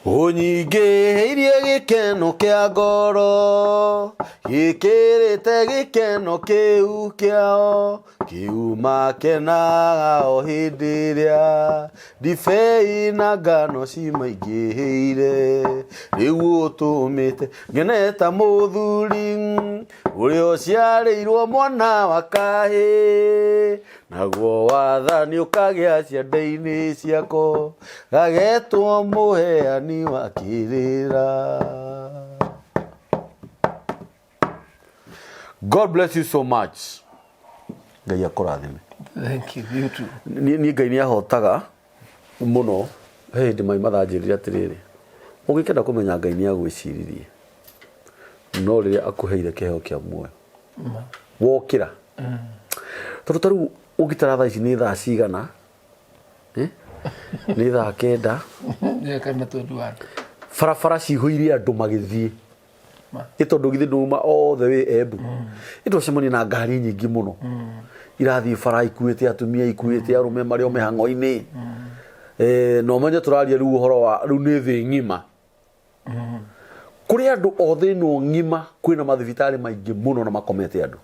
Unyingĩhĩirie gĩkeno kĩa ngoro gĩkĩrĩte gĩkeno kĩu kĩao kiuma kenaga o hĩndĩ ĩrĩa ndibei na ngano cimaingĩhĩire rĩu ũtũmĩte ngene ta mũthuri ũrĩa ũciarĩirwo mwana wa kahĩĩ naguo wathani ũkagĩa ciande-inĩ ciako gagetwo mũheani wa kĩrĩra. God bless you so much. Ngai akũrathime. Thank you, you too. Niĩ Ngai nĩahotaga mũno he hĩndĩ mai mathanjĩrire atĩrĩrĩ, ũngĩkenda kũmenya Ngai nĩagwĩciririe no rĩrĩa akũheire kĩheo kĩa muoyo wokĩra tondũ tarĩu ũngĩtara thaa ici nĩ thaa cigana nĩ thaa 9 barabara cihũire andũ magĩthiĩ nĩ tondũ githĩ ndũma othe wĩ Embu nĩtwacemania na ngari nyingĩ mũno irathiĩ bara ikuĩte atumia ikuĩte arũme marĩ o mĩhang'o-inĩ no ũmenye tũraria rĩu ũhoro wa rĩu nĩ thĩ ng'ima kũrĩ andũ othe ĩno ng'ima kwĩna mathibitarĩ maingĩ mũno na makomete andũ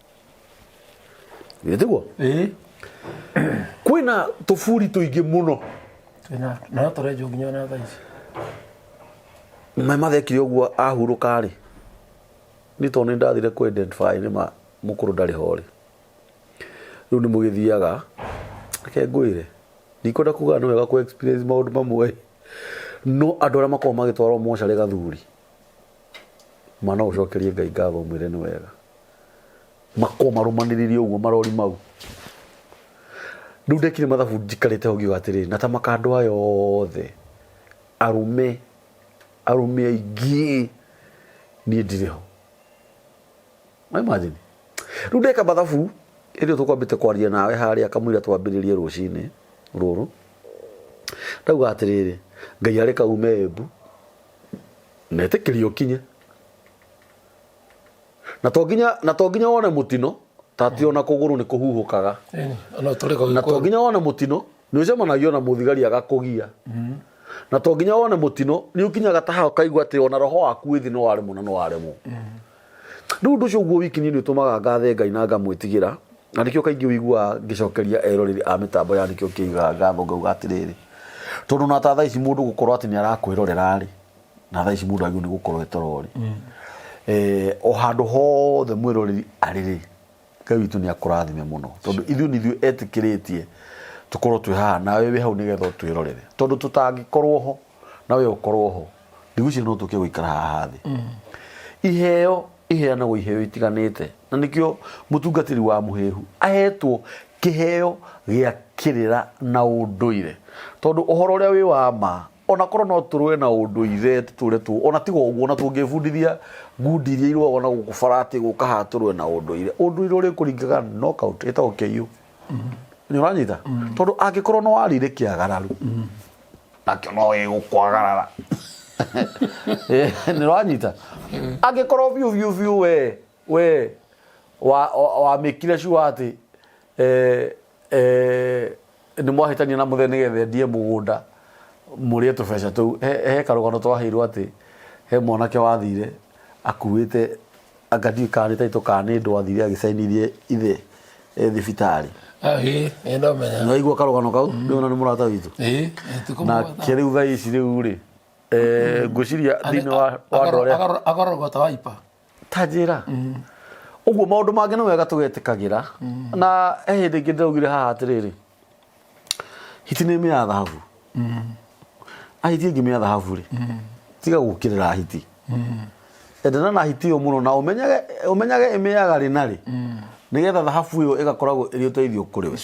gĩtiguo kwĩna tũburi tũingĩ mũno na tũrenjwo nginya na thaa ici mathekire ũguo ahurũka-rĩ nĩ tondũ nĩ ndathire kũ identify nĩ mũkũrũ ndarĩ ho-rĩ rĩu nĩ mũgĩthiaga reke ngwĩre ndikwenda kuga nĩ wega kũ experience maũndũ mamwe no andũ arĩa makoragwo magĩtwarwo mocarĩ Gathuri mana ũcokerie Ngai ngatho mwĩre nĩ wega makorwo marũmanĩrĩrie ũguo marori mau rĩu ndekire mathabu njikarĩte ho ngiuga atĩrĩrĩ na ta makandũ aya othe arũme aingĩ niĩ ndirĩ ho imagine rĩu ndeka mathabu ĩrĩa tũkwambĩte kwaria nawe harĩa kamũira twambĩrĩrie rũcinĩ rũrũ ndauga atĩrĩrĩ Ngai arĩ kaume Embu netĩkĩrie ũkinye na to nginya wone mũtino tati ona kũgũrũ nĩ kũhuhũkaga na to nginya wone mũtino nĩ ũcemanagia na mũthigari agakũgia na to nginya wone mũtino nĩ ũkinyaga ta hau kaigua atĩ ona roho waku wĩ thĩ no waremwo na no waremwo rĩu ũndũ ũcio ũguo wiki nĩ ũtũmaga ngathe Ngai na ngamwĩtigĩra na nĩkĩo kaingĩ ũiguaga ngĩcokeria eroreri a mĩtambo ya nĩkĩo kĩigaga ngatho ngauga atĩrĩrĩ tondũ na ta thaa ici mũndũ gũkorwo atĩ nĩ arakwĩrorera-rĩ na thaa ici mũndũ agĩrĩirwo nĩ gũkorwo etorori o handũ hothe mwĩroreri arĩ-rĩ Ngai witũ nĩ akũrathime mũno tondũ ithuĩ nĩ ithuĩ etĩkĩrĩtie tũkorwo twĩ haha nawe wĩ hau nĩgetha twĩrorere tondũ tũtangĩkorwo ho nawe ũkorwo ho ndigwĩciria no tũke gũikara haha thĩ iheo iheanagwo iheo itiganĩte na nĩkĩo mũtungatĩri wa mũhĩhu ahetwo kĩheo gĩa kĩrĩra na ũndũire tondũ ũhoro ũrĩa wĩ wa ma ona korwo no tũrũe na ũndũire tũtũre tu ona tiga ũguo ona tũngĩbundithia ngundi iria irũaga ona gũkũ barati gũka haha tũrũe na ũndũire ũrĩa ũkũringaga knockout ĩtagwo KO nĩ ũranyita tondũ angĩkorwo no warĩire kĩagararu nakĩo no gĩgũkwagarara nĩ ũranyita angĩkorwo biũ we wamĩkire sure atĩ nĩ mwahĩtania na mũthee nĩgetha endie mũgũnda mũrĩe tũbeca tũu he karũgano twaheirwo atĩ he mwanake wathire akuĩte angathiĩ kana nĩ taitũ kana nĩ ndwathire agĩcainirie ithe thibitarĩ nĩwaigua karũgano kau rĩu ona nĩ mũrata witũ na kĩrĩu thaa ici rĩu-rĩ ngwĩciria thĩinĩ wa andũ arĩa agarogota waipa ta njĩra ũguo maũndũ mangĩ nĩ wega tũgetĩkagĩra na he hĩndĩ ĩngĩ ndĩraugire haha atĩrĩrĩ hiti nĩ ĩmĩya thahabu ahiti ĩngĩ mĩya thahabu-rĩ tiga gũkĩrĩra hiti endana na hiti ĩyo mũno na ũmenyage ĩmĩyaga rĩ na rĩ nĩgetha thahabu ĩyo ĩgakoragwo ĩrĩ ũteithio kũrĩ we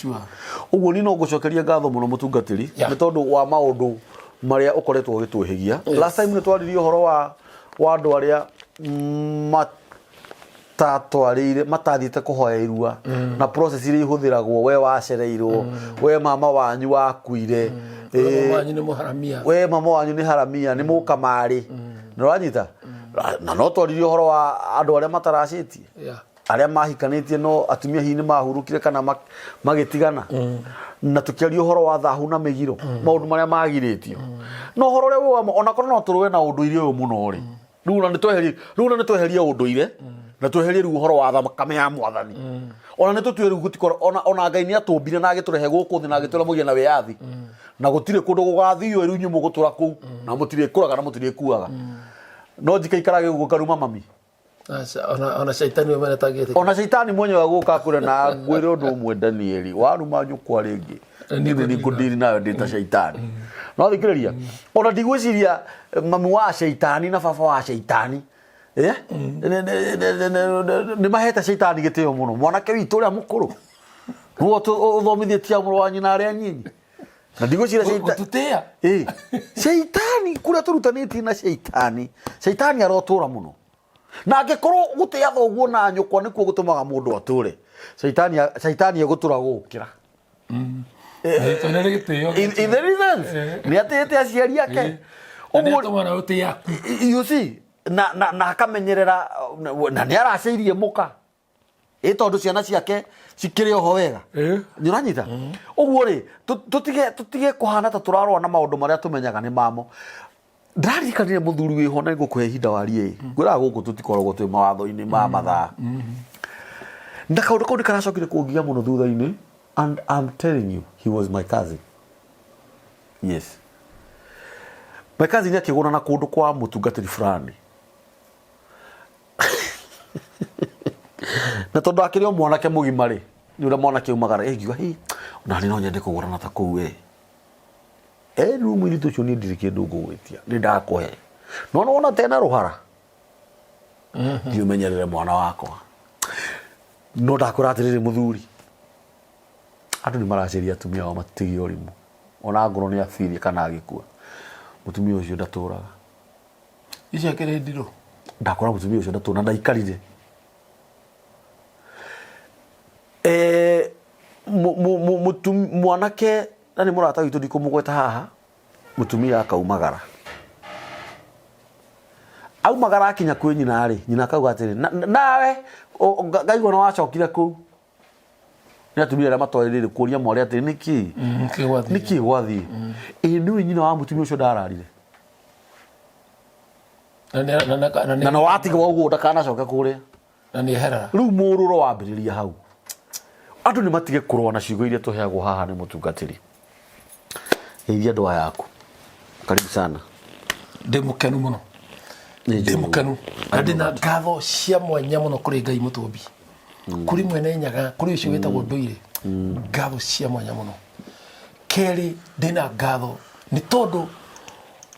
ũguo niĩ no ngũcokeria ngatho mũno mũtungatĩri nĩ tondũ wa maũndũ marĩa ũkoretwo ũgĩtwĩhĩgia last time nĩ twaririe ũhoro wa andũ arĩa matathiĩte kũhoya irua na process iria ihũthĩragwo we wacereirwo we mama wanyu wakuire we mama wanyu nĩ haramia nĩ mũkamarĩ nĩ ũranyita na no twaririe ũhoro wa andũ arĩa mataracĩtie aria mahikanitie no atumia hihi ni mahurukire kana magitigana na tukiaria uhoro wa thahu na migiro maundu maria magiritio no horo ria we ona korwo no turuwe na unduire uyu muno ri riu na nitweherie unduire na tweherie riu uhoro wa thakame ya mwathani ona nitutue riu gutikora ona Ngai ni atumbire na agiturehe guku thi na agitwira mugie na wiathi na gutire kundu gugathio riu nyumu gutura ku na mutire kuraga na mutire kuaga no njikaikarage guku karuma mami ona shaitani wewe tagete ona shaitani mwenyewe guka kure na ngwire undu umwe Danieli waruma nyukwa ringi ni ngudiri nayo ndita shaitani no thikiriria ona ndigwiciria mami wa shaitani na baba wa shaitani ni maheta shaitani gitio muno mwanake witu ria mukuru ruo uthomithietie amuro wa nyina aria nyinyi na ndigwiciria shaitani shaitani kuria turutaniti na shaitani arotura muno na angikorwo gutia thoguo na nyukwa nikuo gutumaga mundu ature shaitani egutura gukira ni atete aciari ake you see na akamenyerera na ni araceirie muka tondu ciana ciake cikire oho wega ni uranyita uguo ri tutige kuhana ta turarwa na maundu maria tumenyaga ni mamo ndaririkanire muthuri wiho na ngukuhe hinda warie ngura guku tutikoragwo twi mawatho-ini ma mathaa na kaundu kau nikaracokire kungia muno thutha-ini and I'm telling you he was my cousin. Yes, my cousin akigona na kundu kwa mutungatiri fulani na tondu akiri o mwanake mugima ri ni ura mwanake umagara ngiuga hi onani no nyende kugurana ta kuu rumu iritu cio ni ndiri kindu ngugwitia ni ndakuhe no ona tena ruhara ndiumenyerere mwana wakwa no ndakuratirire muthuri andu ni maraciria atumia wa matigi orimu ona ngoro ni afirie kana agikua mutumia ucio ndaturaga icio kire ndiro ndakora mutumia ucio ndatuna ndaikarire mwanake na ni murata witu ndikumugweta haha mutumia akaumagara aumagara akinya kwi nyina ri nyina akauga atiri nawe ngaigua na wacokire ku ni atumia aria matwarire kuria mwari atiri niki gwathie ni nyina wa mutumia ucio ndararire na no watigwa uguo ndakanacoke kuria na ni herara riu mururo wambiriria hau andu ni matige kurwa na ciugo iria tuheagwo haha ni mutungatiri geithia ndoa yaku karibu sana ndimukenu muno ndimukenu ndina ngatho cia mwanya muno kuri Ngai mutumbi kuri mwene nyaga kuri ucio wetagwo nduire ngatho cia mwanya muno keri ndina ngatho ni tondu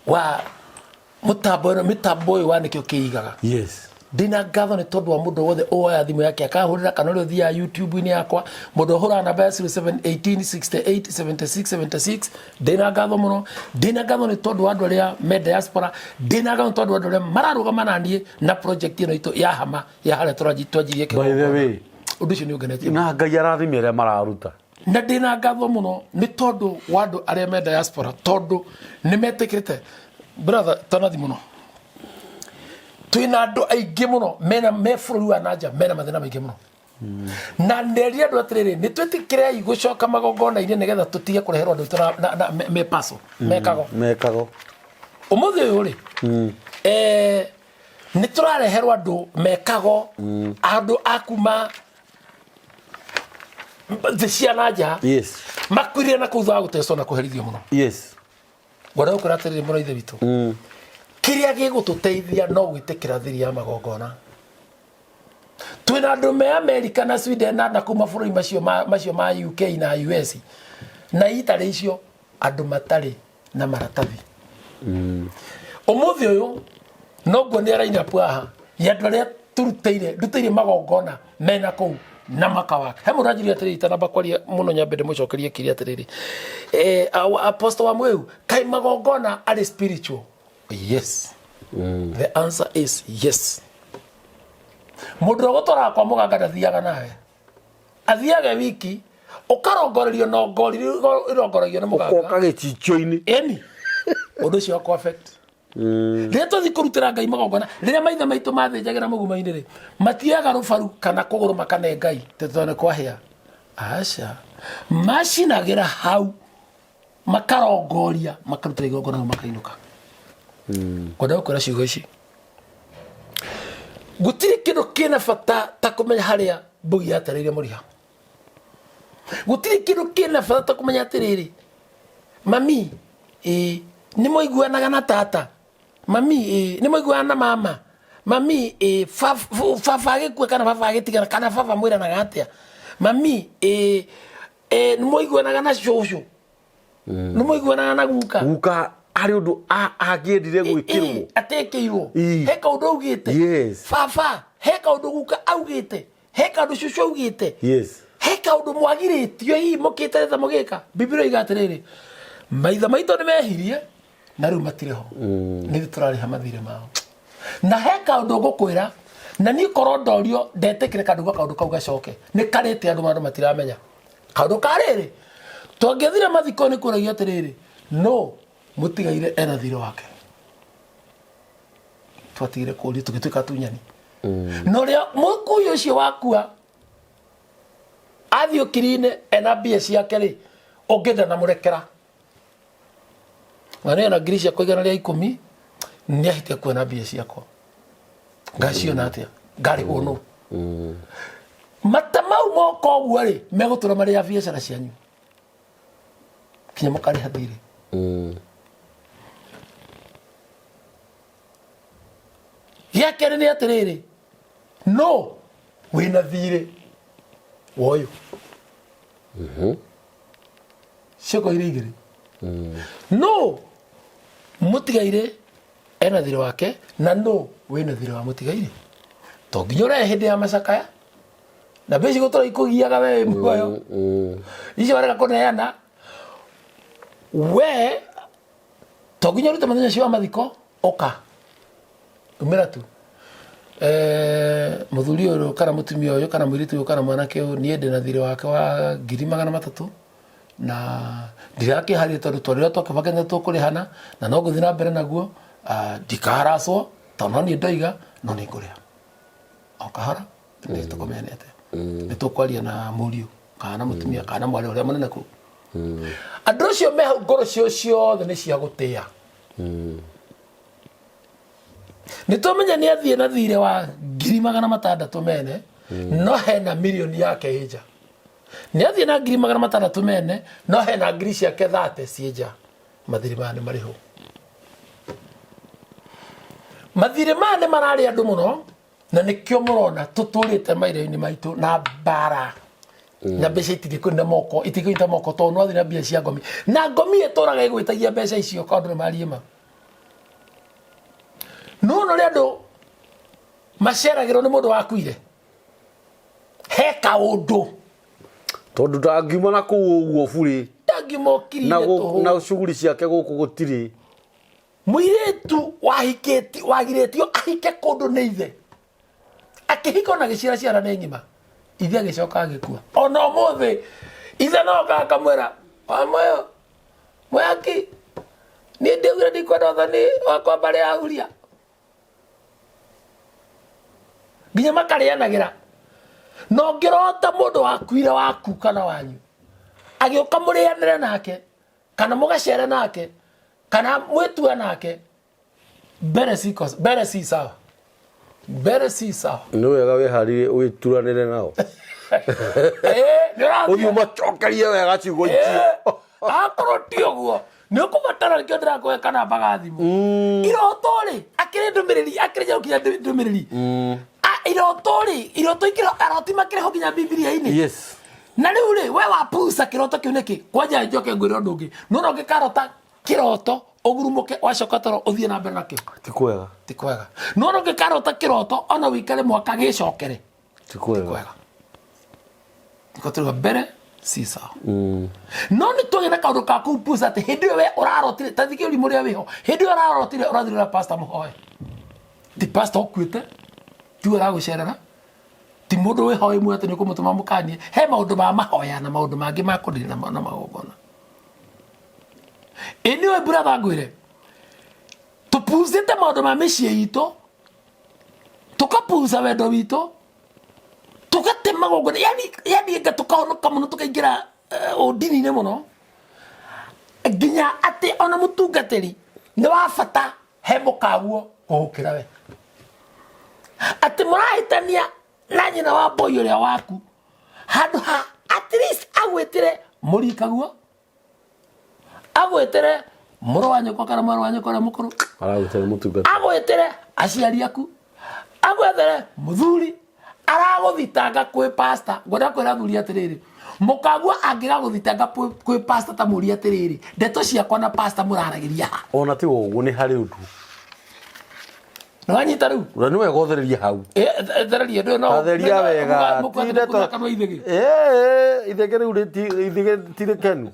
wa mitambo wa nikio kiigaga yes ndina ngatho ni tondu wa mundu wothe oya thimu yake akahurira kana uri thia YouTube ini yakwa mundu hura namba 0718687676 ndina ngatho muno ndina ngatho ni tondu wa andu aria me diaspora ndina ngatho tondu andu aria mararugama nanie na project ino itu ya hama ya hale twajirie by the way undu cio ni ugenetie na Ngai arathime aria mararuta na ndina ngatho muno ni tondu wa andu aria me diaspora tondu ni metikirite brother tanathi muno twina andu aingi muno mena me bururi wa nanja mena mathina maingi muno na nderia andu atiriri ni twetikire igucoka magongona-ini nigetha tutige kureherwo andu na me paso mekago umuthi uyu ri ni turareherwo andu mekago andu akuma cia nanja yes makwirire na kuthwa gutecwo na kuherithio muno yes gwara ukura atiriri muno ithe witu kiria gigututeithia no gwitikira thiri ya magongona twina andu me America na Sweden na kuma bururi macio ma UK na US na itari icio andu matari na maratathi umuthi uyu no ngone raina pwaha ya ndore nduteire magongona mena kou na makawaka he murajiri atiriri tanamba kwaria muno nyambe ndimucokerie kiria atiriri apostle wa mweu kai magongona ari spiritual. Yes. The answer is yes. Mundu gotora kwa muganga ndathiaga nawe. Athiaga wiki ukarongorerio no ngori irongoragio na muganga. Ukagecicio-ini. Eni. Undu cio ko affect. rä tåthi kå rutä ra Ngai magongona rä rä a maithe maitå mathä njagä ra må guma-inä rä matiaga rå baru kana kå gå rå makane Ngai tondå nä kwa hä a aca macinagä ra hau makarongoria makarutä ra igongona hau makainå ka kwenda gå kwä ra ciugo ici gutirä kä ndå kä na bata ta kå menya harä a mbågi yatarä ire må riha gutirä kä ndå kä na bata ta kå menya atä rä rä mami nä mwaiguanaga na tata mami nä mwaiguana na mama mami baba agä kua kana baba agä tigana kana baba mwä ranaga atä a mami nä mwaiguanaga na cåcå nä mwaiguanaga na guka guka harä å ndå angä endire gwä kä rwo atekä irwo he kaå ndå augä te baba he kaå ndå guka augä te he kaå ndå cåcå augä te he kaå ndå mwagirä tio hihi må kä te ta må gä ka biblia iga atä rä rä maitha maitå nä mehirie na rä u matirä ho nä thä tå rarä ha mathirä mao na he kaå ndå ngå kwä ra na niä korwo ndorio ndetä kä re kandå gwa kaå ndå kau gacoke nä karä te andå mandå matiramenya kaå ndå karä rä twangä thire mathiko nä kwä ragio atä rä rä no må tigaire ena thirä wake twatigire kå ria tå gä tuä ka tunyani no rä a må kå å cio wakua athiä å kiri-inä ena mbia ciake rä å ngä enda na må rekera na nä ena ngiri ciakwa igana rä a 10 nä ahitia kuona mbia ciakwa ngaciona atä a ngarä hwo nå mata mau moka å guo rä megå tå ra marä a biacara cianyu kinya må karä ha thirä gä a kerä nä atä rä rä no wä na thirä woyå cioko irä igä rä no må tigaire ena thirä wake na no wä na thirä wa må tigaire to nginya å rehe hä ndä ya macakaya na mbä ci gå tå ra ikå giaga we muoyo icio warega kå neana we to nginya å rute mathenya cio wa mathiko oka umä ra tu må thuri å yå kana må tumia å yå kana må iritu å yå kana mwanake å niä ndä na thirä wake wa 300,000 na ndirakä harä tondå twarä ra twakä bakene tå kå rä hana na no gå thiä na mbere naguo ndikaracwo tondå no niä ndoiga no nä ngå rä ha o kahora nä tå komenete nä tå kwaria na må riå kana må tumia kana mwarä å rä a må nene kå andå acio me hau ngoro cio ciothe nä cia gå tä a nä twamenya nä athiä na thirä wa 600,000 mene no hena mirioni yake ä nja nä athiä na 600,000 mene no hena ngiri ciake 30 ciä nja mathirä maya nä marä hå mathirä maya nä mararä andå må no na nä kä o må rona tå tå rä te mairä-inä maitå na mbara na mbeca itingä moko itingä moko tondå no athiä na mbia cia ngomi na ngomi ä tå raga ä gwä tagia mbeca icio kaå ndå nä mariä ma no no rä andå maceragä rwo nä må ndå wakuire he kaå ndå tondå ndangiuma na kå u å guo burä na cuguri ciake gå kå gå tirä må irä tu wagirä tio ahike kå ndå nä ithe akä hika ona gä ciara ciara nä ng'ima ithe agä coka agä kua ona å må thä ithe no gakamwä ra wamoyo mwaki niä ndä ugire ndikwenda othani wakwa mbarä ya huria nginya makarä anagä ra no ngä rota må ndå wakuire waku kana wanyu agä å ka må rä anä re nake kana må gacere nake kana mwä tua nake mbere si sawa nä wega wä harä wä turanä re nao å thiå macokerie wega ciugo icio akorwo ti å guo nä å kå batara kä o ndä rakå kana mbaga thimå iroto rä akä rä ndå mä rä ri akä rä njaå kinya ndå mä rä ri iroto rä iroto aroti makä rä ho nginya bibilia-inä na rä u rä we wapuca kä roto kä u nä kä kwanja njoke ngwä re å ndå å ngä no no ngä karota kä roto å gurumå ke wacoka toro å thiä na mbere nakä ti kwega no no ngä karota kä roto ona wä ikare mwaka gä cokere ti kwega nä tå mbere si sawa no nä twagä na kaå ndå ka kå puca atä hä ndä ä yo we å rarotire tathikä å rimå rä a wä ho hä ndä ä yo å rarotire å rathirä ra pasta må hoe ti pasta å kuä te tiwe ra gå cerera ti må ndå wä hoe mwe atä nä å kå må tå ma må kanie he maå ndå ma mahoya na maå ndå mangä ma kå ndä na magongona ä nä we mbura ngwä re tupuzite maundu ma mĩciĩ itũ tukapuza wendo witũ tugatema gongona yani nga tukahonoka mũno tukaingĩra ũndini-inĩ mũno nginya atĩ ona mũtungatĩri nĩ wa bata he mũkaguo gũgũkĩra we atĩ mũrahĩtania na nyina wa boy ũrĩa waku handũ ha at least agwĩtĩre mũrikaguo agwĩtĩre mũrũ wa nyũkwa kana mwarĩ wa nyũkwa ũrĩa mũkũrũ aragwĩtĩre mũtungatĩri agwĩtĩre aciari aku agwĩtĩre mũthuri aragũthitanga kwĩ pastor ngwenda kwĩra thuri atĩrĩrĩ mũkaguo angĩgagũthitanga kwĩ pastor ta mũri atĩrĩrĩ ndeto ciakwa na pastor mũraragĩria ha ona ti ũguo nĩ harĩ ũndũ nĩ wanyita rĩu na nĩ wega ũthererie hau thereria ndũ no thereria wega ithege rĩu tirĩkenu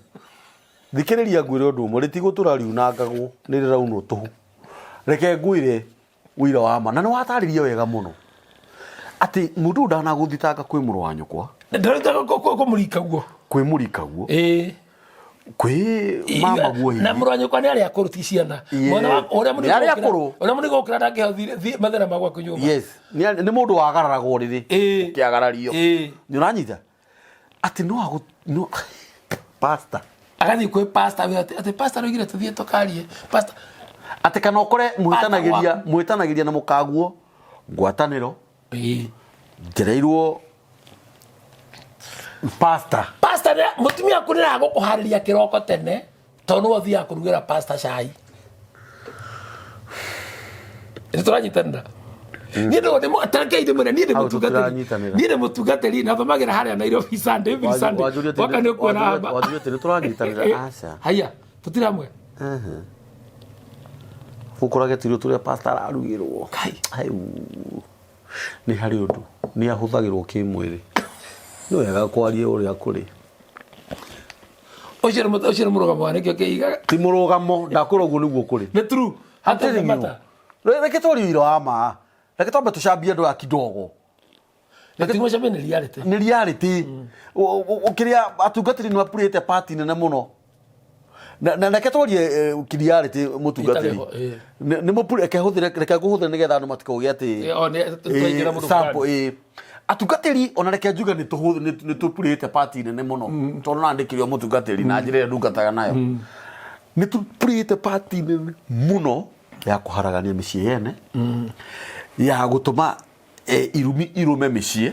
thikĩrĩria ngwĩre ũndũ ũmwe rĩtigũtũra riunangagwo nĩ rĩraunwo tũhu reke ngwĩre ũira wa ma na nĩ watarĩria wega mũno atĩ mũndũ ndanagũthitanga kwĩ mũrũ wa nyũkwa ndarĩtaga kũmũrikaguo kwĩ mũrikaguo kwĩ mama guo na mũrũ wa nyũkwa nĩ arĩa akũrũ ti ciana ũrĩa mũnĩ gũkĩra ndangĩheo mathĩna magwa kũnyũmba yes nĩ mũndũ wagararagwo rĩrĩ ũkĩagarario nĩ ũranyita atĩ no pastor agathiĩ kwĩ pastor atĩ pastor oigire tũthiĩ tũkarie pastor atĩ kana ũkore mwĩtanagĩria na mũkaguo ngwatanĩro njereirwo pastor mũtumia aku nĩ ragũkũharĩria kĩroko tene tondũ nĩwe ũthiaga kũrugĩra pastor cai nĩ tũranyitanĩra niĩ ndĩ mũtungatĩri na thomagĩra harĩa Nairobi Sunday waka nĩ ũkuona haya tũtiramwe ũkorage tirio tũrĩa pastor arugĩrwo nĩ harĩ ũndũ nĩ ahũthagĩrwo kĩmwĩrĩ nĩ wega kwaria ũrĩa kũrĩ ũcio nĩ mũrũgamo wa nĩkĩo kĩigaga ti mũrũgamo ndakũra ũguo nĩguo kũrĩ nĩ true reke twarie ũira wa ma reke twambe tũcambie andũ a kidogo nĩ reality kĩrĩa atungatĩri nĩ mapurĩte party nene mũno na reke twarie reality mũtungatĩri reke ngũhũthĩre nĩgetha andũ matikauge atĩ sample atungatĩri ona reke njuge nĩ tũpurĩte party nene mũno tondũ nandĩkĩrio mũtungatĩri na njĩra ĩrĩa ndungataga nayo nĩ tũpurĩte party nene mũno ya kũharagania mĩciĩ yene ya gũtũma irumi irũme mĩciĩ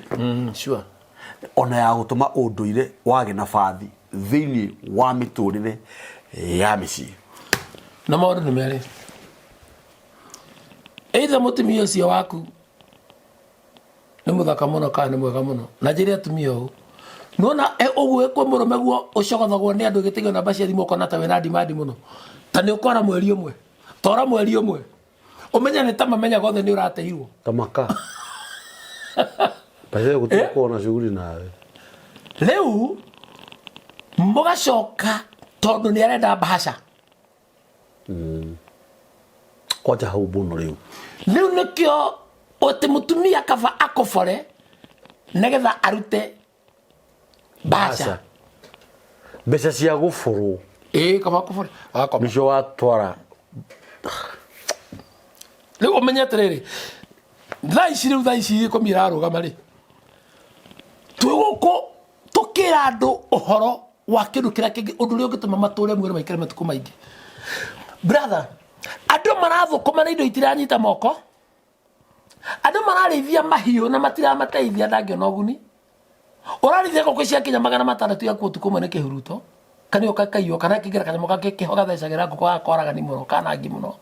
ona ya gũtũma ũndũire wage nabathi thĩinĩ wa mĩtũrĩre ya mĩciĩ na maũndũ nĩ merĩ either mũtumia ũcio waku nĩ mũthaka mũno kana nĩ mwega mũno na njĩra atumia ũũ nona ũguo kwĩ mũrũme guo ũcogothagwo nĩ andũ gĩtĩgio namba cia thimũ ũkona ta wĩna ndimandi mũno ta nĩ ũkwara mweri ũmwe tora mweri ũmwe ũmenya nĩ ta mamenyaga othe nĩ ũrateirwo ta maka pale gũtukwo na shughuli nawe rĩu mũgacoka tondũ nĩ arenda mbahaca kwaja hau mũno rĩu nĩkĩo ũtĩ mũtumia kaba akũbore nĩgetha arute mbahaca mbeca cia gũbũrwo kaba akũbore nĩcio watwara rĩu ũmenye atĩrĩrĩ thaa ici ikũmi irarũgama rĩ twĩ gũkũ tũkĩra andũ ũhoro wa kĩndũ kĩrĩa kĩngĩ ũndũ ũrĩa ũngĩtũma matũũre muoyo maikare matukũ maingĩ brother andũ marathũkũma na indo itiranyita moko andũ mararĩithia mahiũ na matiramateithia ndangĩona ũguni ũrarĩithia ngũkũ cia Kenya 600 ya ũtukũ ũmwe nĩ kĩhuruto kanĩ ũkakaiywo kana kĩngĩra kanyamũ gake gathecagĩra ngũkũ gakoraga nĩ mũno kanangi mũno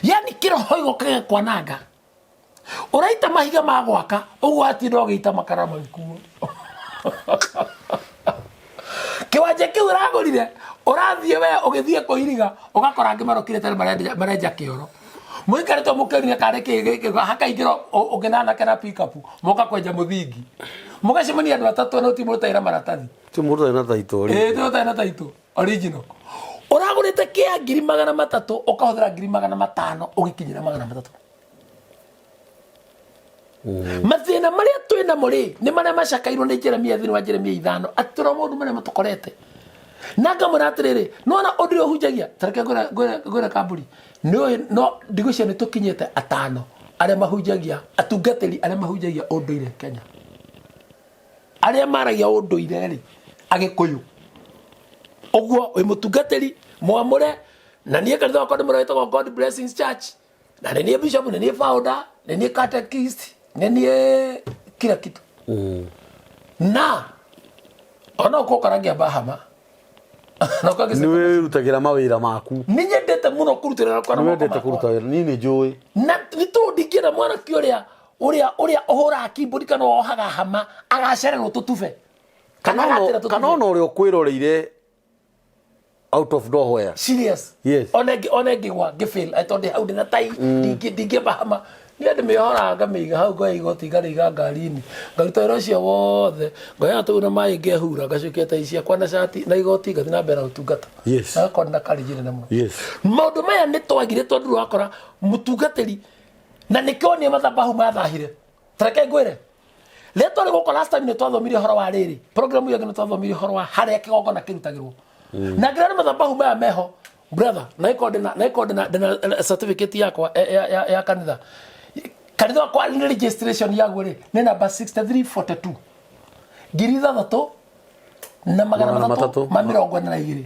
yani kĩroho igoka gĩkwananga ũraita mahiga ma gwaka ũguo atinda ũgĩita makara maikuo kĩwanja kĩu ũragũrire ũrathiĩ we ũgĩthiĩ kũhiriga ũgakora angĩ marokire tene marenja kĩoro mũikarĩtwo mũkĩrire karĩ hakaingĩra ũngĩnanake na pickup moka kwenja mũthingi mũgacemania andũ atatũ na ũtimũrũtaĩra maratathi timũrũtaĩra taitũ timũrũtaĩra taitũ original ũragũrĩte kĩa 300 ũkahũthĩra 500 ũgĩkinyĩra 300 mathĩna marĩa twĩ namo rĩ nĩ marĩa macakairwo nĩ Jeremia thĩinĩ wa Jeremia 5 atĩra maũndũ marĩa matũkorete na ngamũra atĩrĩrĩ nona ũndũ ũhunjagia tareke ngwĩre kambũri no ndigucia ni tukinyete atano aria mahunjagia atungatiri aria mahunjagia unduire Kenya aria maragia unduire ri agikuyu oguo wi mutungatiri mwamure na nie kanitha wakwa ndimurehete God Blessings Church na nie bishop na nie founder na nie catechist na nie kila kitu na ona uko karangia bahama ni wirutagira mawira maku ni nyendete muno kurutira kwa na nyendete kuruta wira ni njui na nitundingira mwana kioria uria ohora akiburi kana ohaga hama agacererwo tutufe kana ona uria kwirorire out of nowhere serious yes onegi wa gifil atonde hau na tai dingi bahama ni ande mehora ngamiga hau go igoti ngariga ngarini ngaruta wira cio wothe ngoya tuna mai ngehura ngacukete icia kwa na shati na igoti ngathi na mbera utungata yes akona karijire na muno yes maundu maya ni twagire tondu wakora mutungatiri na nikoni mathabahu mathahire tareke ngwire leto ri goko last time ni twathomire horo wa riri program yake ni twathomire horo wa haria kigongo na kirutagirwo na ngira ni mathabahu maya meho brother na iko na certificate yakwa ya kanitha kanitha kwa ni registration yaguo ri ni number 6342 giritha thato na magana matatu ma 42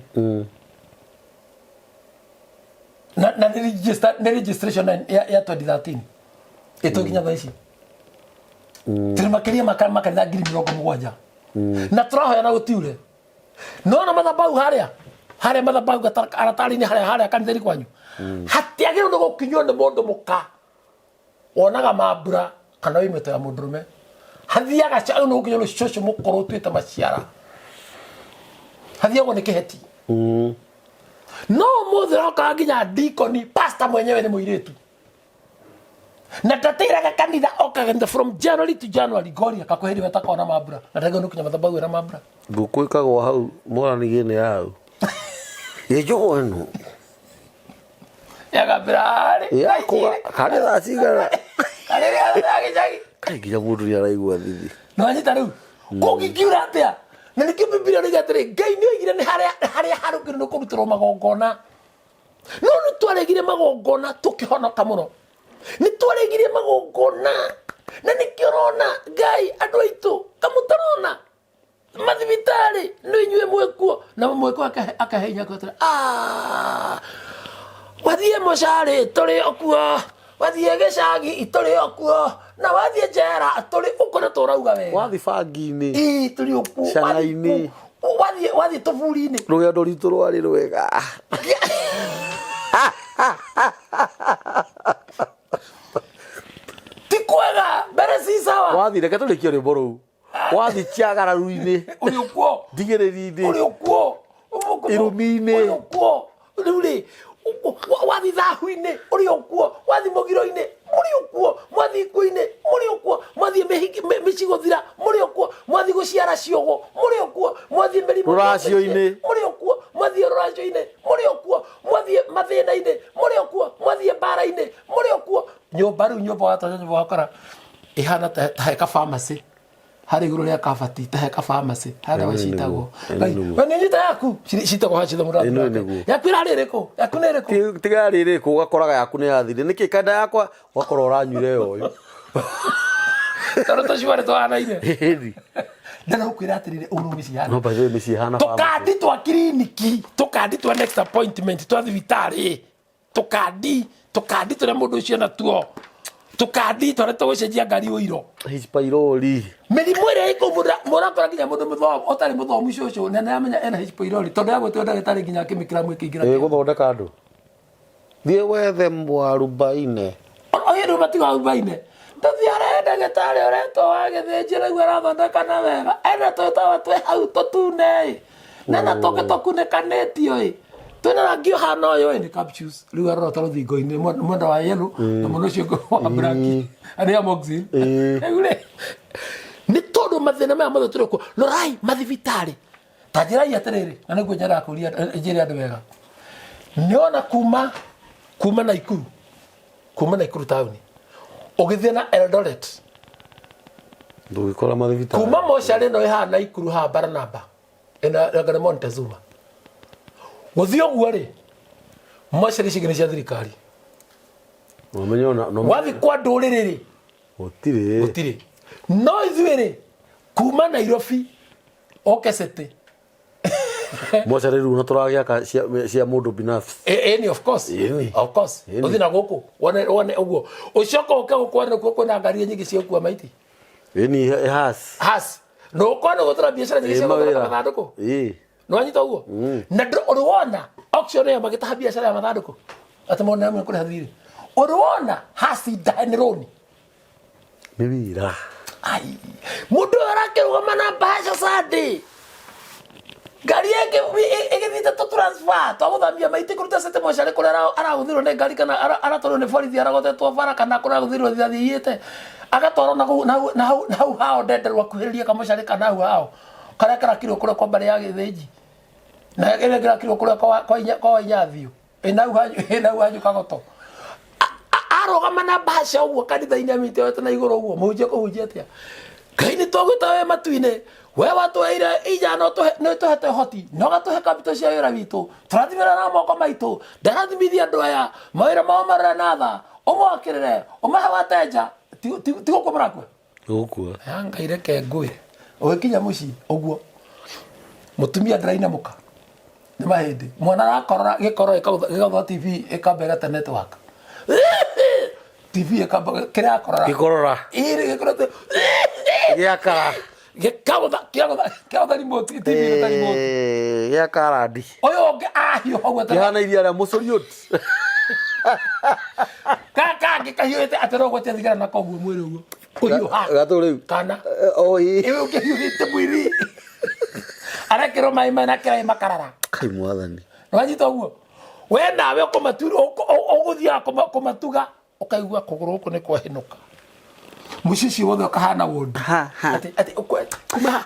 na registration ya 2013 ito kinya thaici tiri makiria makanitha 70,000 na turahoya na gutiure no na mathabahu haria mathabahu aratari-ini haria kanithari kwanyu hatiagire ndo gukinywo ni mundu muka wonaga mambura kana wimete ya mundurume hathiaga cha no gukinywo coco mukoro twite maciara hathiagwo ni kiheti no muthira ka nginya deacon pastor mwenyewe ni muiritu na tatira kanitha okagenda from January to January gori akakuheri watakona mambura na ndego nukinya mathabahu era mambura ngukwikagwo hau morani gine hau yejo eno yagabirari yakuga kare thacigara kare agijagi kaingira mundu ni araigua thithi no nyita riu kugikiura atia na nikio Biblia rigatire Ngai ni oigire ni haria harukire no kurutirwo magongona no ni twaregire magongona tukihonoka muno ni twaregire magongona na nikiorona Ngai andu aitu kamutarona mathibitari no inyue mwekuo na mwekuo akahenya kwatira wathie moshari turi okuo wathie gicagi turi okuo na wathie jera turi ukore turauga we wathi bangi-ini turi okuo cana-ini wathie tuburi-ini rugendo ritu rwari rwega tikwega mbere si sawa wathi reke turikie rwimbo ruu wathi ciagararu-ini uri okuo ndigiriri-ini uri okuo irumi-ini uri okuo riu wathi thahu-ini uri okuo wathi mugiro-ini muri okuo mwathi ikuo-ini muri okuo mwathi micigothira muri okuo mwathi guciara ciogo muri okuo mwathi merimu ruracio-ini muri okuo mwathi ruracio-ini muri okuo mwathi mathina-ini muri okuo mwathi mbara-ini muri okuo nyumba riu nyumba wakora ihana taheka pharmacy hari iguru ria kabati taheka pharmacy hari wacitagwo we nyita yaku citagwo hacitha muradu yaku iraririku yaku niriku tiga ririku ugakoraga yaku ni yathire niki kanda yakwa wakora uranyuire yo taro tashware to anaire hedi ndana ukwira atirire uru micihana no baje micihana tukandi twa kliniki tukandi twa next appointment twa thibitari tukandi twa mundu ucio na tuo tukandi twarete gucenjia ngari uiro hispiroli mirimu ria murakora nginya mundu muthomu utari muthomu cucu nene amenya ena hispiroli tondu yagwetwo ndagitari nginya kimikira mwikingira guthondeka andu thie wethe mwarubaine oye ndo matigo arubaine tathiare ndagitari uretwo wagithinjira igwe arathondeka na wega ena twitawa twe hau tutune nena tugitokunekanitio twina rangi hana uyu ni capsules riu arota ruthingo-ini mwenda wa yellow na muno ucio wa black ari amoxil ni tondu mathina maya mothe turi kuo lorai mathibitari tanjirai atiriri na niguo nyara kuria njiri andu wega niona kuma Naikuru town ugithie na Eldoret ndugikora mathibitari kuma moshari no ihana Naikuru ha Barnaba ina Montezuma guthio guo ri moshari cigini cia thirikari wathi kwa ndũrĩrĩ rĩ gũtirĩ no ithuĩ rĩ kuma Nairobi oke city moca rĩu na tũragĩaka cia mũndũ binafsi of course ũthi na gũkũ wone ũguo ũcoka ũke gũkwana kwĩna ngari nyingĩ cia gũkua maiti has no ũkona gũtũra biacara nyingĩ cia gũtũra mathandũkũ no anyita ũguo na ũrĩ wona auction ya magĩtaha biacara ya mathandũkũ atĩ mũndũ nĩamwe kũrĩha thirĩ ũrĩ wona hasi ndahe roni nĩ wĩra mũndũ arakĩrũgama na bahasha Sunday ngari ĩgĩthite tũ transfer twagũthambia maitĩ kũruta cete mocarĩ kũrĩa aragũthirwo nĩ ngari kana aratwarwo nĩ borithi aragotetwo bara kana kũragũthirwo thiathiĩte agatwarwo na hau hao ndenderwo akuhĩrĩria kamocarĩ kana hau hao karĩa karakirwo kũrĩa kwa mbarĩ ya gĩthĩnji na ĩrĩa kĩrakirwo kũrĩa kwa Inyathio ĩnau hanyu Kagoto arũgama na bahasha ũguo kanitha-inĩ amĩtĩoete na igũrũ ũguo mũhunjia kũhunjia atĩa Ngai nĩ twagwĩta we matu-inĩ we watũheire ija no tũhete hoti no gatũhe kapito cia wĩra witũ tũrathimĩra na moko maitũ ndarathimithia andũ aya mawĩra mao marare na tha ũmokĩrĩre ũmahe watenja tigũkua mũrakua gũkua Ngai reke ngũĩ ũgĩkinya mũciĩ ũguo mũtumia ndarainamũka nĩ mahĩndĩ mwana arakorora gĩkoro gĩgathwa TV ĩkamba ĩgate network TV ĩkamba kĩrĩa akorora gĩkorora ĩrĩ gĩkorora gĩakara kĩagotha remote TV ĩta remote gĩakara ndi ũyũ ũngĩ ahio hau kĩhana iria rĩa mũcorioti kangĩ kahiũĩte atĩ no gũtia thigara na koguo mwĩrĩ ũguo ũhiũha gatũ rĩu kana ĩwe ũkĩhiũhĩte mwĩrĩ arekĩrwo maĩ mena kĩraĩ makarara kai mwathani nĩwanyita ũguo we nawe ũgũthiaga kũmatuga ũkaigua kũgũrũ gũkũ nĩ kwahĩnũka mũciĩ ũcio wothe ũkahana wũndu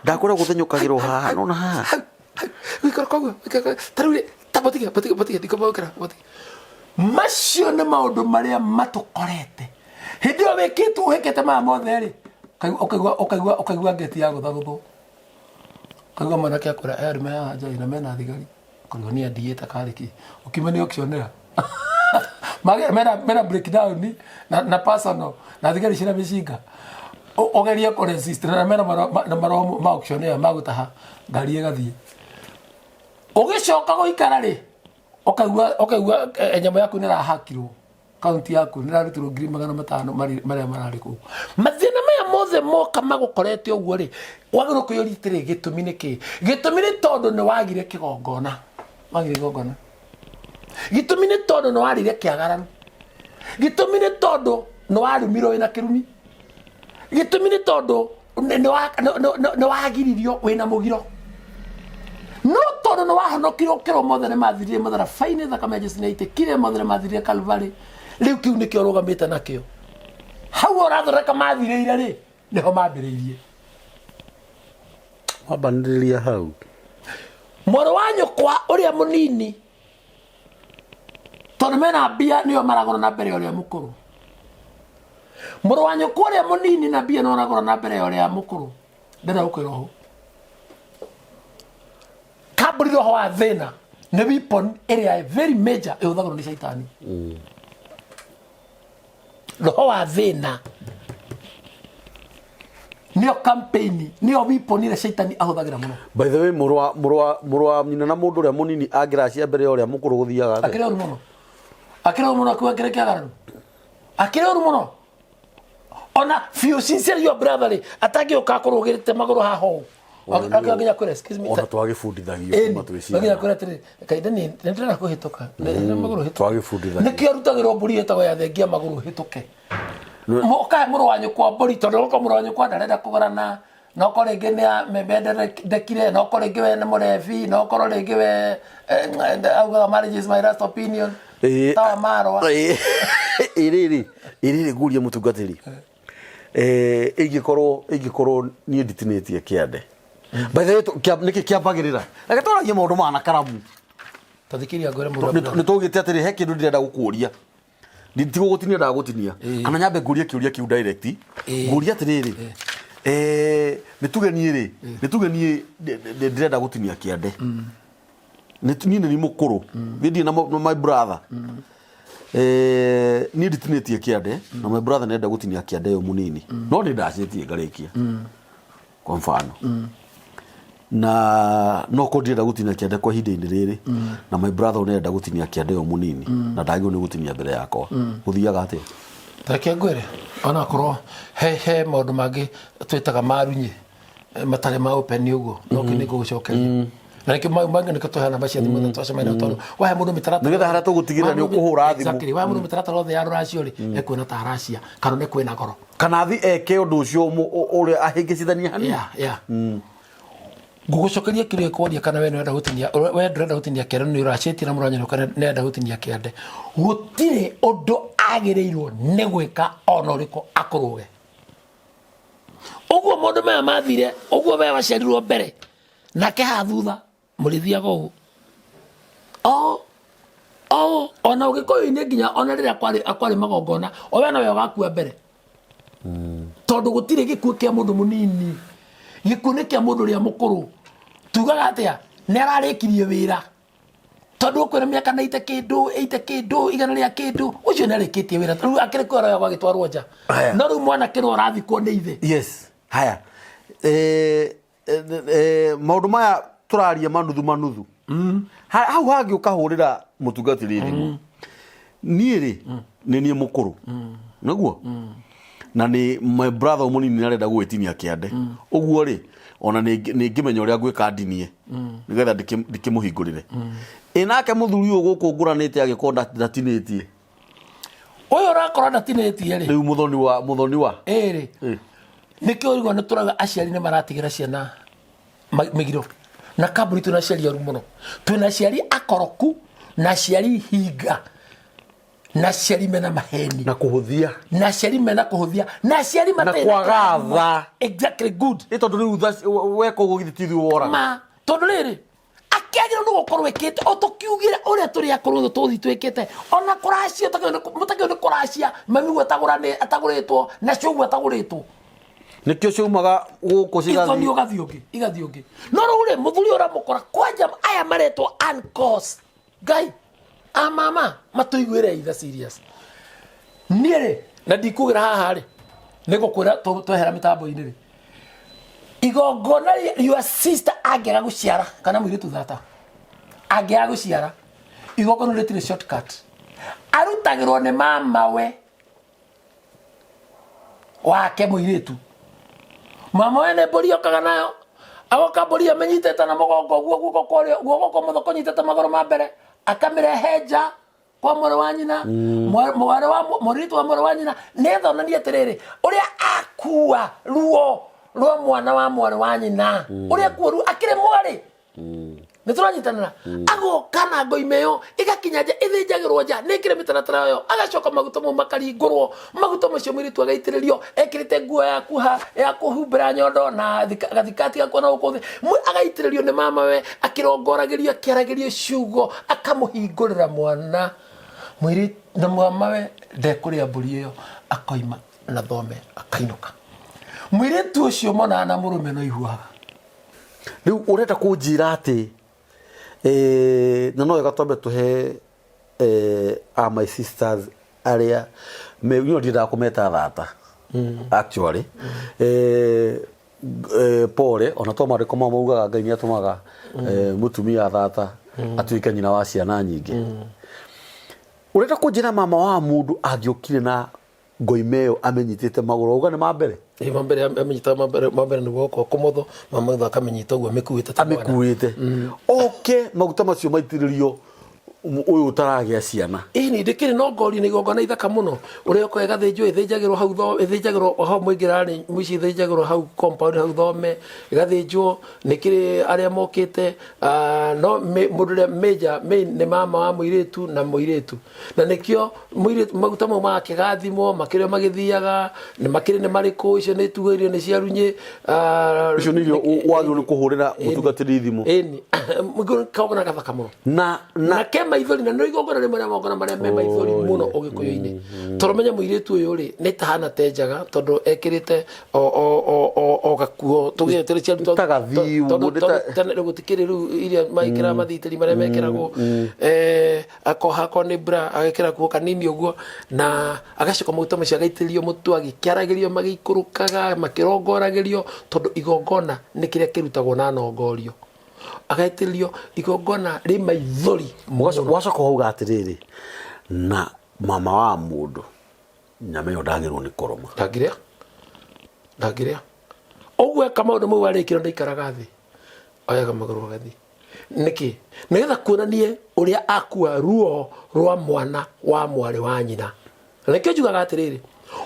ndakũrĩa gũthenyũkagĩrwo haha nona haha wĩkara koguo tarĩu tabotige ndikũmokĩra macio nĩ maũndũ marĩa matũkorete hĩndĩ ĩyo wĩkĩtwo ũhĩkĩte maya mothe rĩ ũkaigua ngeti ya gũthagũthwo kaigua mwanake akwĩra arũme haha njagi na mena thigari kũrĩo nĩ andiĩte karĩki ũkiuma nĩ ũkĩonera mena breakdown na personal na thigari cina mĩcinga ũgerie kũresist na mena maroho ma auctioneer magũtaha ngari ĩgathiĩ ũgĩcoka gũikara rĩ ũkaigua nyamũ yaku nĩ ĩrahakirwo kaunti yaku nĩ ĩrarutirwo 500,000 marĩa mararĩ kũu mathĩna maya mothe moka magũkorete ũguo rĩ wagĩrĩirwo kwĩyũria atĩrĩ gĩtũmi nĩ kĩĩ gĩtũmi nĩ tondũ nĩ wagire kĩgongona gĩtũmi nĩ tondũ nĩ warĩire kĩagararo gĩtũmi nĩ tondũ nĩ warumirwo wĩna kĩrumi gĩtũmi nĩ tondũ nĩ wagiririo wĩna mũgiro no tondũ nĩ wahonokirwo kĩro mothe nĩ mathirire matharabainĩ thakame ya Jesũ nĩ yaitĩkire mothe nĩ mathirire Kalvarĩ rĩu kĩu nĩkĩo ũrũgamĩte nakĩo hau ũrathondeka mathirĩire rĩ nĩho mambĩrĩirie wambanĩrĩria hau mwarĩ wa nyũkwa ũrĩa mũnini tondũ mena mbia nĩo maragũra na mbere ũrĩa mũkũrũ mũrũ wa nyũkwa ũrĩa mũnini na mbia nĩo maragũra na mbere ũrĩa mũkũrũ ndĩrenda gũkwĩra ũhũ kambũri roho wa thĩna nĩ weapon ĩrĩa very major ĩhũthagĩrwo nĩ caitani roho wa thĩna nĩyo campaign nĩyo weapon ĩrĩa caitani ahũthagĩra mũno by the way mũrũ wa nyina na mũndũ ũrĩa mũnini angĩracia mbere ũrĩa mũkũrũ gũthiaga akĩrĩ ũru mũno akuga kĩrĩ kĩagararo akĩrĩ ũru mũno ona few sincerely your brother rĩ atangĩũka kũrũgĩrĩte magũrũ haha ũũ nginya kwĩra excuse me ona twagĩbundithagio kuma twĩciria nginya kwĩra atĩrĩ kaida nĩ ndĩrenda kũhĩtũka magũrũ hĩtũke twagĩbundithagio nĩkĩo arutagĩrwo mbũri ĩtagwo ya thengia magũrũ hĩtũke mũkahe mũrũ wa nyũkwa mbũri tondũ gũkorwo mũrũ wa nyũkwa ndarenda kũgũrana no korwo rĩngĩ nĩ membe ndekire no korwo rĩngĩ we nĩ mũrebi no korwo rĩngĩ we augaga marriage is my last opinion tawa marwa ĩrĩrĩ nguria mũtungatĩri ingĩkorwo niĩ nditinĩtie kĩande by the way nĩkĩ kĩambagĩrĩra reke twaragie maũndũ ma na karamu tathikĩria ngwĩre mũrũ nĩ tũgĩte atĩrĩ he kĩndũ ndĩrenda gũkũria ndigũgũtinia ndagũtinia kana nyambe ngũrie kĩũria kĩu direct ngũria atĩrĩrĩ nĩ tuge niĩ ndĩrenda gũtinia kĩande niĩ nĩ mũkũrũ ndĩ na my brother ni nditinetie kiande na my brother nenda gutinia kiande yo munini no ni ndacitie ngarikia kwa mfano na no ko ndienda gutinia kiande kwa hinde-ini riri na my brother nenda gutinia kiande yo munini na ndagio ni gutinia mbere yakwa guthiaga atia Take ngwire ona korwo he maundu mangi twitaga marunyi matare ma open uguo no kini gucokeria na ke mangi ni katuhana bacia thimu twacemania tondu wahe mundu mitarata nigetha hara tugutigirira ni ukuhura thimu exactly wahe mundu mitarata othe ya ruracio ri ekuona ta aracia kana ne kwina goro kana thi eke undu ucio uri ahingicithania hani gugucokeria kire kwaria kana we nenda gutinia we ndenda gutinia kere ni uraceti na muranya kana nenda gutinia kiande gutire undu agireirwo ne gwika ona uriko akuruge uguo mundu maya mathire uguo we wacerirwo mbere nake ha thutha murithiaga uguo ona ugikoyo-ini nginya ona riria akwari magongona owe nawe ugakua mbere tondu gutire gikuo kia mundu munini gikuo ni kia mundu ria mukuru tugaga atia ni ararikirie wira tondu kwira miaka na ite kindu igana ria kindu ucio ni arikitie wira riu akire kwara gwagitwarwo nja no riu mwana kiro arathikwo ni ithe yes haya maundu maya turaria manuthu hau hangi ukahurira mutungatiri thimu nie ri ni nie mukuru naguo na ni my brother munini narenda gwitinia kiande uguo ri ona ni ngimenya uria gwika ndinie nigetha ndikimuhingurire inake muthuri uyu guku nguranite agikonda ndatinetie uyu urakora ndatinetie ri riu muthoni wa ri nikio rigwa nituraga aciari ni maratigira ciana migiro na kaburi tuna ciari aru muno tuna ciari akoroku na ciari hinga na ciari mena maheni na kuhuthia na ciari mena kuhuthia na ciari matena na kwagatha exactly good ito riu weko gugithitithio wora ma tondu riri akiagira no gukorwo ekete otokiugira uria turi akorwo tuthi twekete ona kuracia mutakio ni kuracia mami gwetagurane ataguritwo na cio ataguritwo nikio ciumaga guku cigathi igathiongi no ruri muthuri ora mukora kwanja aya maretwo uncause guy mama matuiguire itha serious niere na ndikugira haha ri nigukwira twehera mitambo-ini ri igongona your sister agera guciara kana mwiritu thata agera guciara igongona ritire shortcut arutagirwo ni mama we wake mwiritu mama we ne borio kaga nayo agoka borio menyitete na mugongo guoko kwa muthoko nyitete magoro ma mbere akamirehenja kwa mwari wa nyina mwari wa muritu wa mwari wa nyina nethonania atiriri uria akua ruo rwa mwana wa mwari wa nyina uria kuoru akire mwari nituranyitana agoka na ngoimeyo igakinyanja ithinjagirwo nja nikire mitaratara yo agacoka maguta mo makaringurwo maguta macio mwiritu agaitiririo ekirite nguo ya kuhumbira nyondo na gathikati gakwa na ukuthi agaitiririo ni mama we akirongoragirio akiaragirio ciugo akamuhingurira mwana mwiri na mama we ndekuria mburi iyo akoima na thome akainuka mwiritu ucio mona na murume no ihuaga riu ureta kunjira ati na no igatombe tuhe my sisters aria me you ndira kumeta thata actually pole ona to mari koma maugaga Ngai ni atumaga mutumia thata atuike nyina wa ciana nyingi ureta kunjira mama wa mundu angiukire na ngoimeyo amenyitite maguru uga ni mambere mambere amenyita mambere ni guoko kumotho mama thaka amenyita uguo amekuite okay maguta macio maitiririo uyu utaragia ciana ni ndikiri no ngori ni gongona ithaka muno uria ko egathinjwo ithinjagirwo hau tho ithinjagirwo ho muingirani muici ithinjagirwo hau compound hau thome igathinjwo nikiri aria mokite no mundu meja ni mama wa muiritu na muiritu na nikio muiritu maguta mo makigathimo makirio magithiaga ni makiri ni mariku icio ni tugirio ni ciarunyi icio nirio wagirwo ni kuhurira mutungatiri thimu ni muguru kaugana gathaka muno na maithori na no igongona rimwe na magongona maria me maithori muno Ugikuyu-ini toromenya muiritu uyu ri ni tahana tenjaga tondu ekirite o gakuo tugeterecia tene gutikiri ru iria maikira mathitiri maria mekiragwo akohako ni bra agekira kuo kanini uguo na agaciko muto macio agaitirio mutu agikiaragirio magikurukaga makirongoragirio tondu igongona ni kiria kirutagwo na nongorio agaitirio igongona ri maithori wacoka uga atiriri na mama wa mundu nyama yo ndagirwo ni koroma ndagiria ogwe kama undu mu ari kiro ndaikaraga thi oyaga maguru gathi niki nigetha kuonanie uria akua ruo rwa mwana wa mwari wa nyina reke njugaga atiriri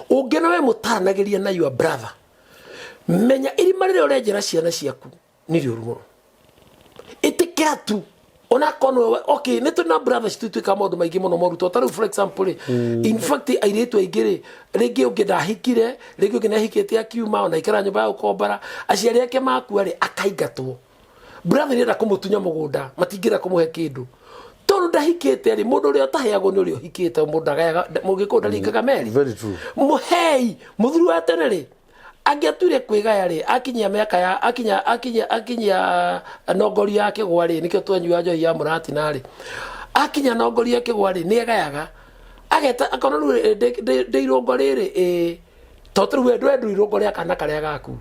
ungena we mutaranagiria na your brother menya irima rire urenjera ciana ciaku ni rioru muno itikira tu ona kono okay neto na brothers tu kama maundu maingi muno moruto taru for example in fact airetu aigire rege ugenda hikire rege ugenda hikete akiuma ona ikara nyumba ya ukombara aciari ake makua ri akaigatwo brother nda kumutunya mugunda matingira kumuhe kindu tondu ndahikite ri mundu uri otaheagwo ni uri ohikite mundu agayaga mugikunda ringaga meri very true muhei muthuru wa tene ri angiatwire kwigaya ri akinyia miaka ya akinya nongori yake gwari nikio twenyua njohi ya murati nari akinya nongori yake gwari ni agayaga ageta akona ru ndeirungo riri totru we ndwendu irungo ria kana karia gaku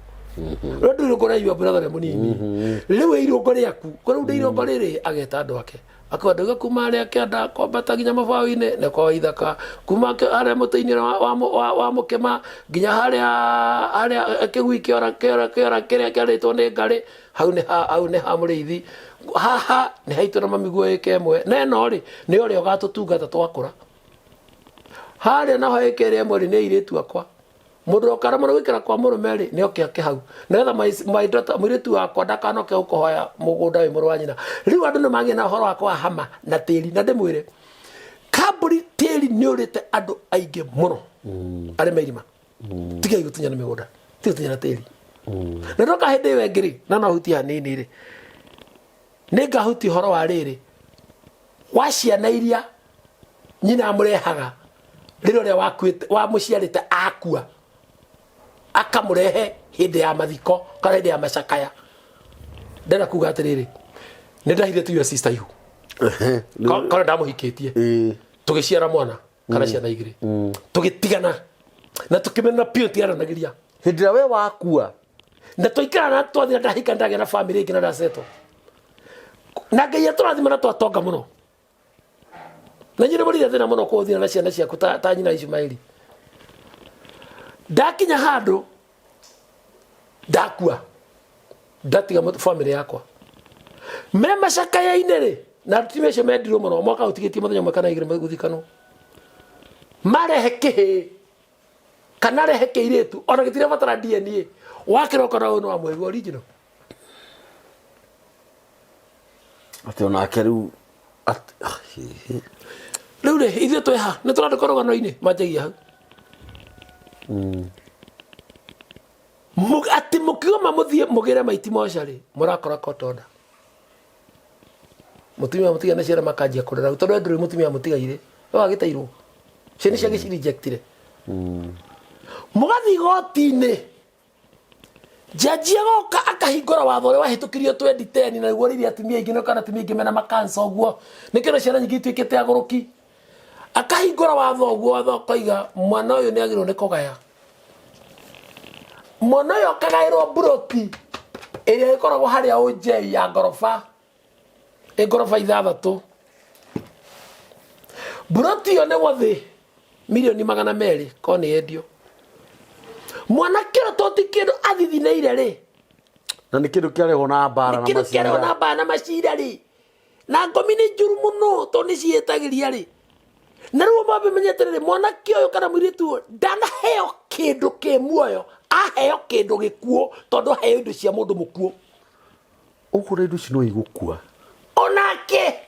ndu irungo ria brother munini riwe irungo riaku koru ndeirungo riri ageta andu ake akwenda kuma aria kianda kwambata ginya mabawi-ini na kwa ithaka kuma aria muteini wa mukema ginya haria akigui kiora kiria kiaritwo ni ngari hau ni ha muriithi haha ni haitu na mamiguo ikemwe na eno ri ni uri ugatutungata twakura haria naho ikere imwe ri ni iritu akwa mundu okara muno gwikira kwa murume ri ni oke ake hau negetha my daughter muritu wakwa ndakanoke gukohoya mugunda wi muru wa nyina riu andu ni magie na horo wakwa hama na tiri na ndimwire kaburi tiri ni urite andu aingi muno ari mairima tigai gutunya na migunda tigutunya na tiri na ndoka hindi we ngiri na no huti hanini ri ni ngahuti horo wa riri wa ciana iria nyina amurehaga riro ria wa muciarite akua akamurehe hindi ya mathiko kana hindi ya macakaya ndenda kuga atiriri ni ndahire tu your sister ihu kana ndamuhikitie tugiciara mwana kana ciana igiri tugitigana na tukimena pio tiaranagiria hindi we wakua na tuikara na twathira ndahika ndagira na family ingina ndaceto na ngai aturathima na twatonga muno na nyine muri thina muno kuthira na ciana ciaku ta nyina Ismaili ndakinya handu ndakua ndatiga family yakwa me macakaya-ini ri na atumia acio mendirwo muno mwaka utigitie muthenya mwe kana igiri guthikano marehe kihi kana rehe kiiritu ona gitire batara DNA wakiroko na uno wa mweri original ati ona akeru riu ri ithuĩ twĩ ha nĩ tũrandĩka rũgano-inĩ manjagia hau atĩ mũkiuma mũthiĩ mũgĩre maiti mocarĩ mũrakora kotonda mũtumia mũtiga na ciana makanjia kũrera tondũ ndũrĩ mũtumia mũtigaire we wagĩteirwo ciana ciake cirejectire mũgathiĩ igoti-inĩ jaji agoka akahingũra watho ũrĩa wahĩtũkirio 2010 na nĩguo rĩrĩa atumia aingĩ kana atumia aingĩ mena makanca ũguo nĩkĩo ciana nyingĩ ituĩkĩte agũrũki akahingũra watho ũguo watho akauga mwana ũyũ nĩ agĩrĩirwo nĩ kũgaya mwana ũyũ akagaĩrwo mburoti ĩrĩa ĩkoragwo harĩa ũnjei ya ngoroba ngoroba 6 mburoti ĩyo nĩ gũthĩ milioni 200 ko nĩ endio mwana kĩro to ti kĩndũ athithineire rĩ na nĩ kĩndũ kĩarehwo na mbara na macira kĩrehwo na mbara na macira rĩ na ngomi nĩ njũru mũno to nĩ ciĩtagĩria rĩ na rĩu mambe menyete rĩ mwanake ũyũ kana mũirĩtu ndanaheo kĩndũ kĩ muoyo aheo kĩndũ gĩkuũ tondũ aheo indo cia mũndũ mũkuũ ũkũra indo ici no igũkua onake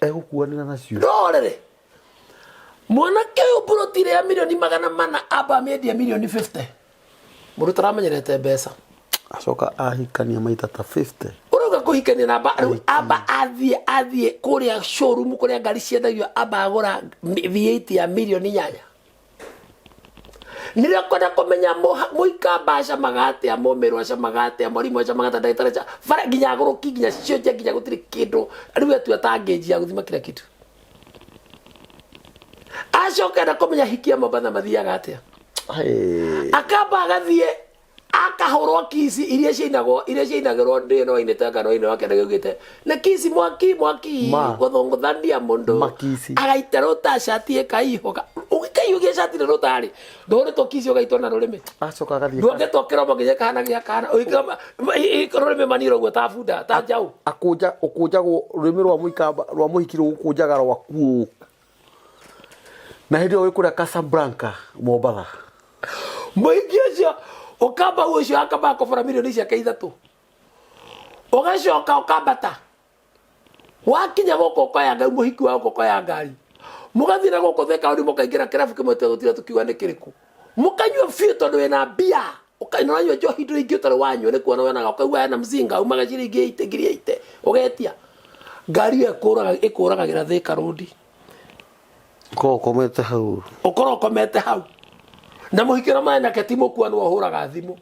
egũkuanĩra nacio rorere mwanake ũyũ mburotire ya milioni 400 amba mĩendia milioni 50 mũndũ taramenyerete mbeca acoka ahikania maita ta 50 ũrauga kuhikania na aba athie kuria showroom kuria ngari ciendagio aba agura V8 ya milioni 8 nire kwenda kumenya muikamba acamaga atia mumiru acamaga atia murimu acamaga atia ndagitari bara nginya aguruki nginya cionje nginya gutiri kindu riu etu atangĩnji ya guthima kila kitu acoka na kumenya hikia mabana mathiaga atia akamba agathie akahorwo kisi iria ciinagirwo ndino inete ngano ino wake ndagĩugĩte na kisi mwaki guthunguthania mundu agaitero ta shati ikaihoka ukaihokia shati na rotari ndore to kisi ugaitwo na rurimi acoka agathie ndonge tokera mugiye kana gya kana uikama rurimi maniro gwo ta bunda ta njau ukujagwo rurimi rwa muikamba rwa muhikiro gukunjaga rwaku na hindio wikuria Casablanca Mombatha muingi ucio ukamba ucio akamba kobora milioni cia keithatu ugacoka ukambata wakinya goko kwa ngari muhiki wa goko kwa ngari mugathira goko theka uri mukaingira kirabu kimwe tutira tukiwa ni kiriku mukanywa fio tondu wena bia ukaina nywa njohi ndu ingi utari wanywa ni kuona wena gako na mzinga umaga ciringi 80 ugetia ngari ikuragira Thika Road komete hau ukoro komete hau na muhikira maana nake timo kwa no huraga thimu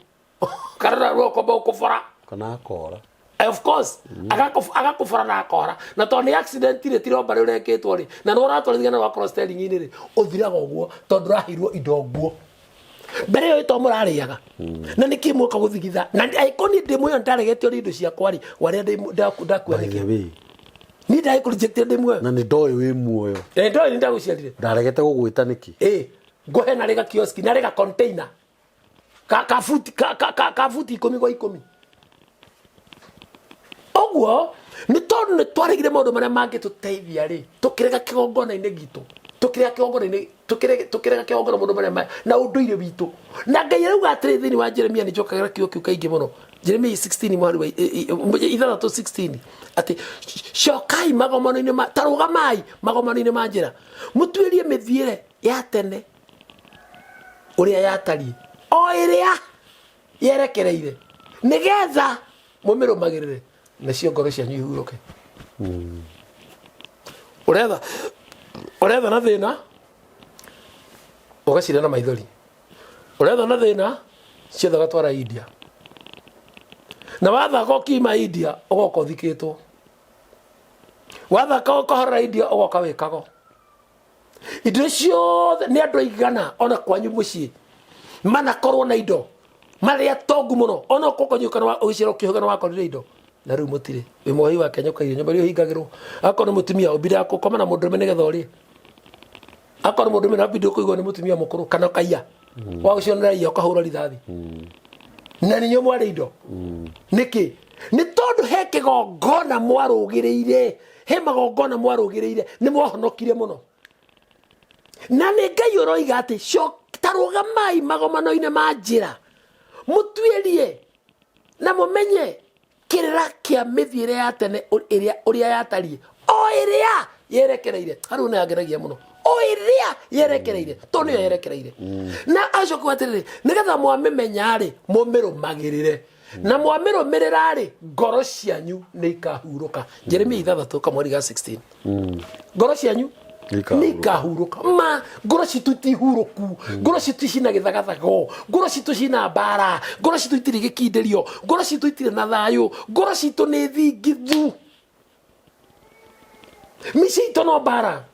karara ro ko ba ukufora kana akora of course agakufora na akora na to ni accident ire tiro bare ureketwo ri na no ratwarithia wa cross styling ini ri uthiraga uguo tondu rahirwo indo nguo mbere yo to murariaga na niki muka guthigitha na iconi ndimo yo ndaregetio ri indo cia kwari waria ndakuwa niki ni ndai ku reject ndimo na ni ndoi wi muoyo ndoi ndaguciarire ndaregete gugwita niki ngohe na rega kioski na rega container ka futi 10 kwa 10 ogwo ni tondu ni twaregire maundu maria mangi tuteithia ri tukirega kigongona ine gitu tukirega kigongona maundu maria na unduire witu na ngai rauga atiri thini wa Jeremia ni njokagira kiu kaingi muno Jeremia 16 mwari wa 16 ati shokai magomano-ini tarugamai magomano-ini ma njira mutuirie mithiire ya tene uria yatari o iria yerekereire nigetha mumirumagirire nacio ngoro cianyu ihuruke uretha na thina ugacira na maithori uretha na thina ciothe gatwara India na wathaka ukima India ugoka uthikitwo wathaka ukohora India ugoka wikago indo ciothe ni andu aigana ona kwanyu mucii manakorwo na indo maria tongu muno ona kokonyuka na uciro kihugana wakorire indo na riu mutire wi mwai wa Kenya ukaire nyumba rio hingagirwo akona mutumia ubira akukoma na mundu menege thori akona mundu mena bidio kuigwa ni mutumia mukuru kana kaiya wa ucionera iyo kahura rithathi na ni nyomo ari indo niki ni tondu he kigongona mwarugiriire he magongona mwarugiriire ni mwahonokirie muno na nĩ Ngai ũroiga atĩ tarugamai magomano-inĩ ma njĩra mũtuĩrie na mũmenye kĩrĩra kĩa mĩthiĩre ya tene ũrĩa yatariĩ o ĩrĩa yerekereire harũ nĩ angeragia mũno o ĩrĩa yerekereire to nĩyo yerekereire na acoka atĩrĩrĩ nĩgetha mwamĩmenya-rĩ mũmĩrũmagĩrĩre na mwamĩrũmĩrĩra-rĩ ngoro cianyu nĩ ikahurũka Jeremia 3 kamweri ga 16 ngoro cianyu nikahuruka ngoro citu itihuruku ngoro citu cina githagathago ngoro citu cina mbara ngoro citu itiri gikinderio ngoro citu itiri na thayu ngoro citu ni thingithu misi ito no mbara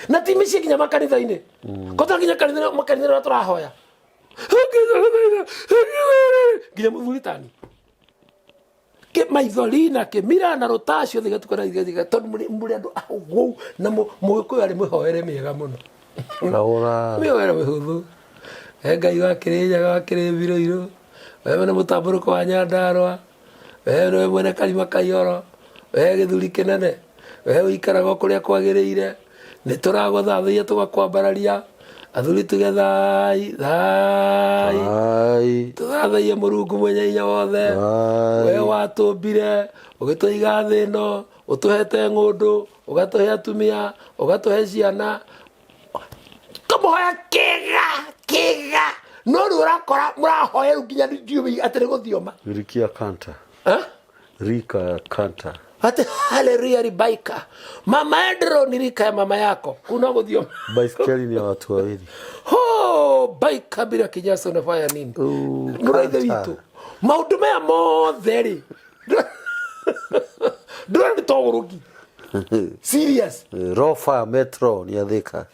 na ti misi kinya makanitha-ini kota kinya kanitha makanitha turahoya kinya muthulitani ke maithori na ke mira na rotasio thiga tukana thiga tondu muri andu agwo na muko yari muhoere miega muno raura mihoere mihuthu Ngai wakirinya wakiri biroiro wewe na mutamburuko wa Nyandarua wewe mwene Karima Kaioro wewe githuri kinene wewe ikaraga kuria kwagiriire ni turaguthathia tugakwambararia athuri tugethaai tuthathaie Murungu mwenye hinya wothe we watumbire ugituiga thi ino utuhete ng'undu ugatuhe atumia ugatuhe ciana tumuhoya kiga no riu urakora murahoya riu nginya ndiume atĩ nĩ gũthioma irikia kanta Rika Kanta. Ate haleluya ribaika. Mama Edro ni rika ya mama yako. Kuna guthio. Baiskeli ni ya watu wawili. Ho, baika bila kijasa unafanya nini? Muraithe witu. Maundu maya mothe ri. Ndura ni toguruki. Serious. Rofa Metro ni ya Thika.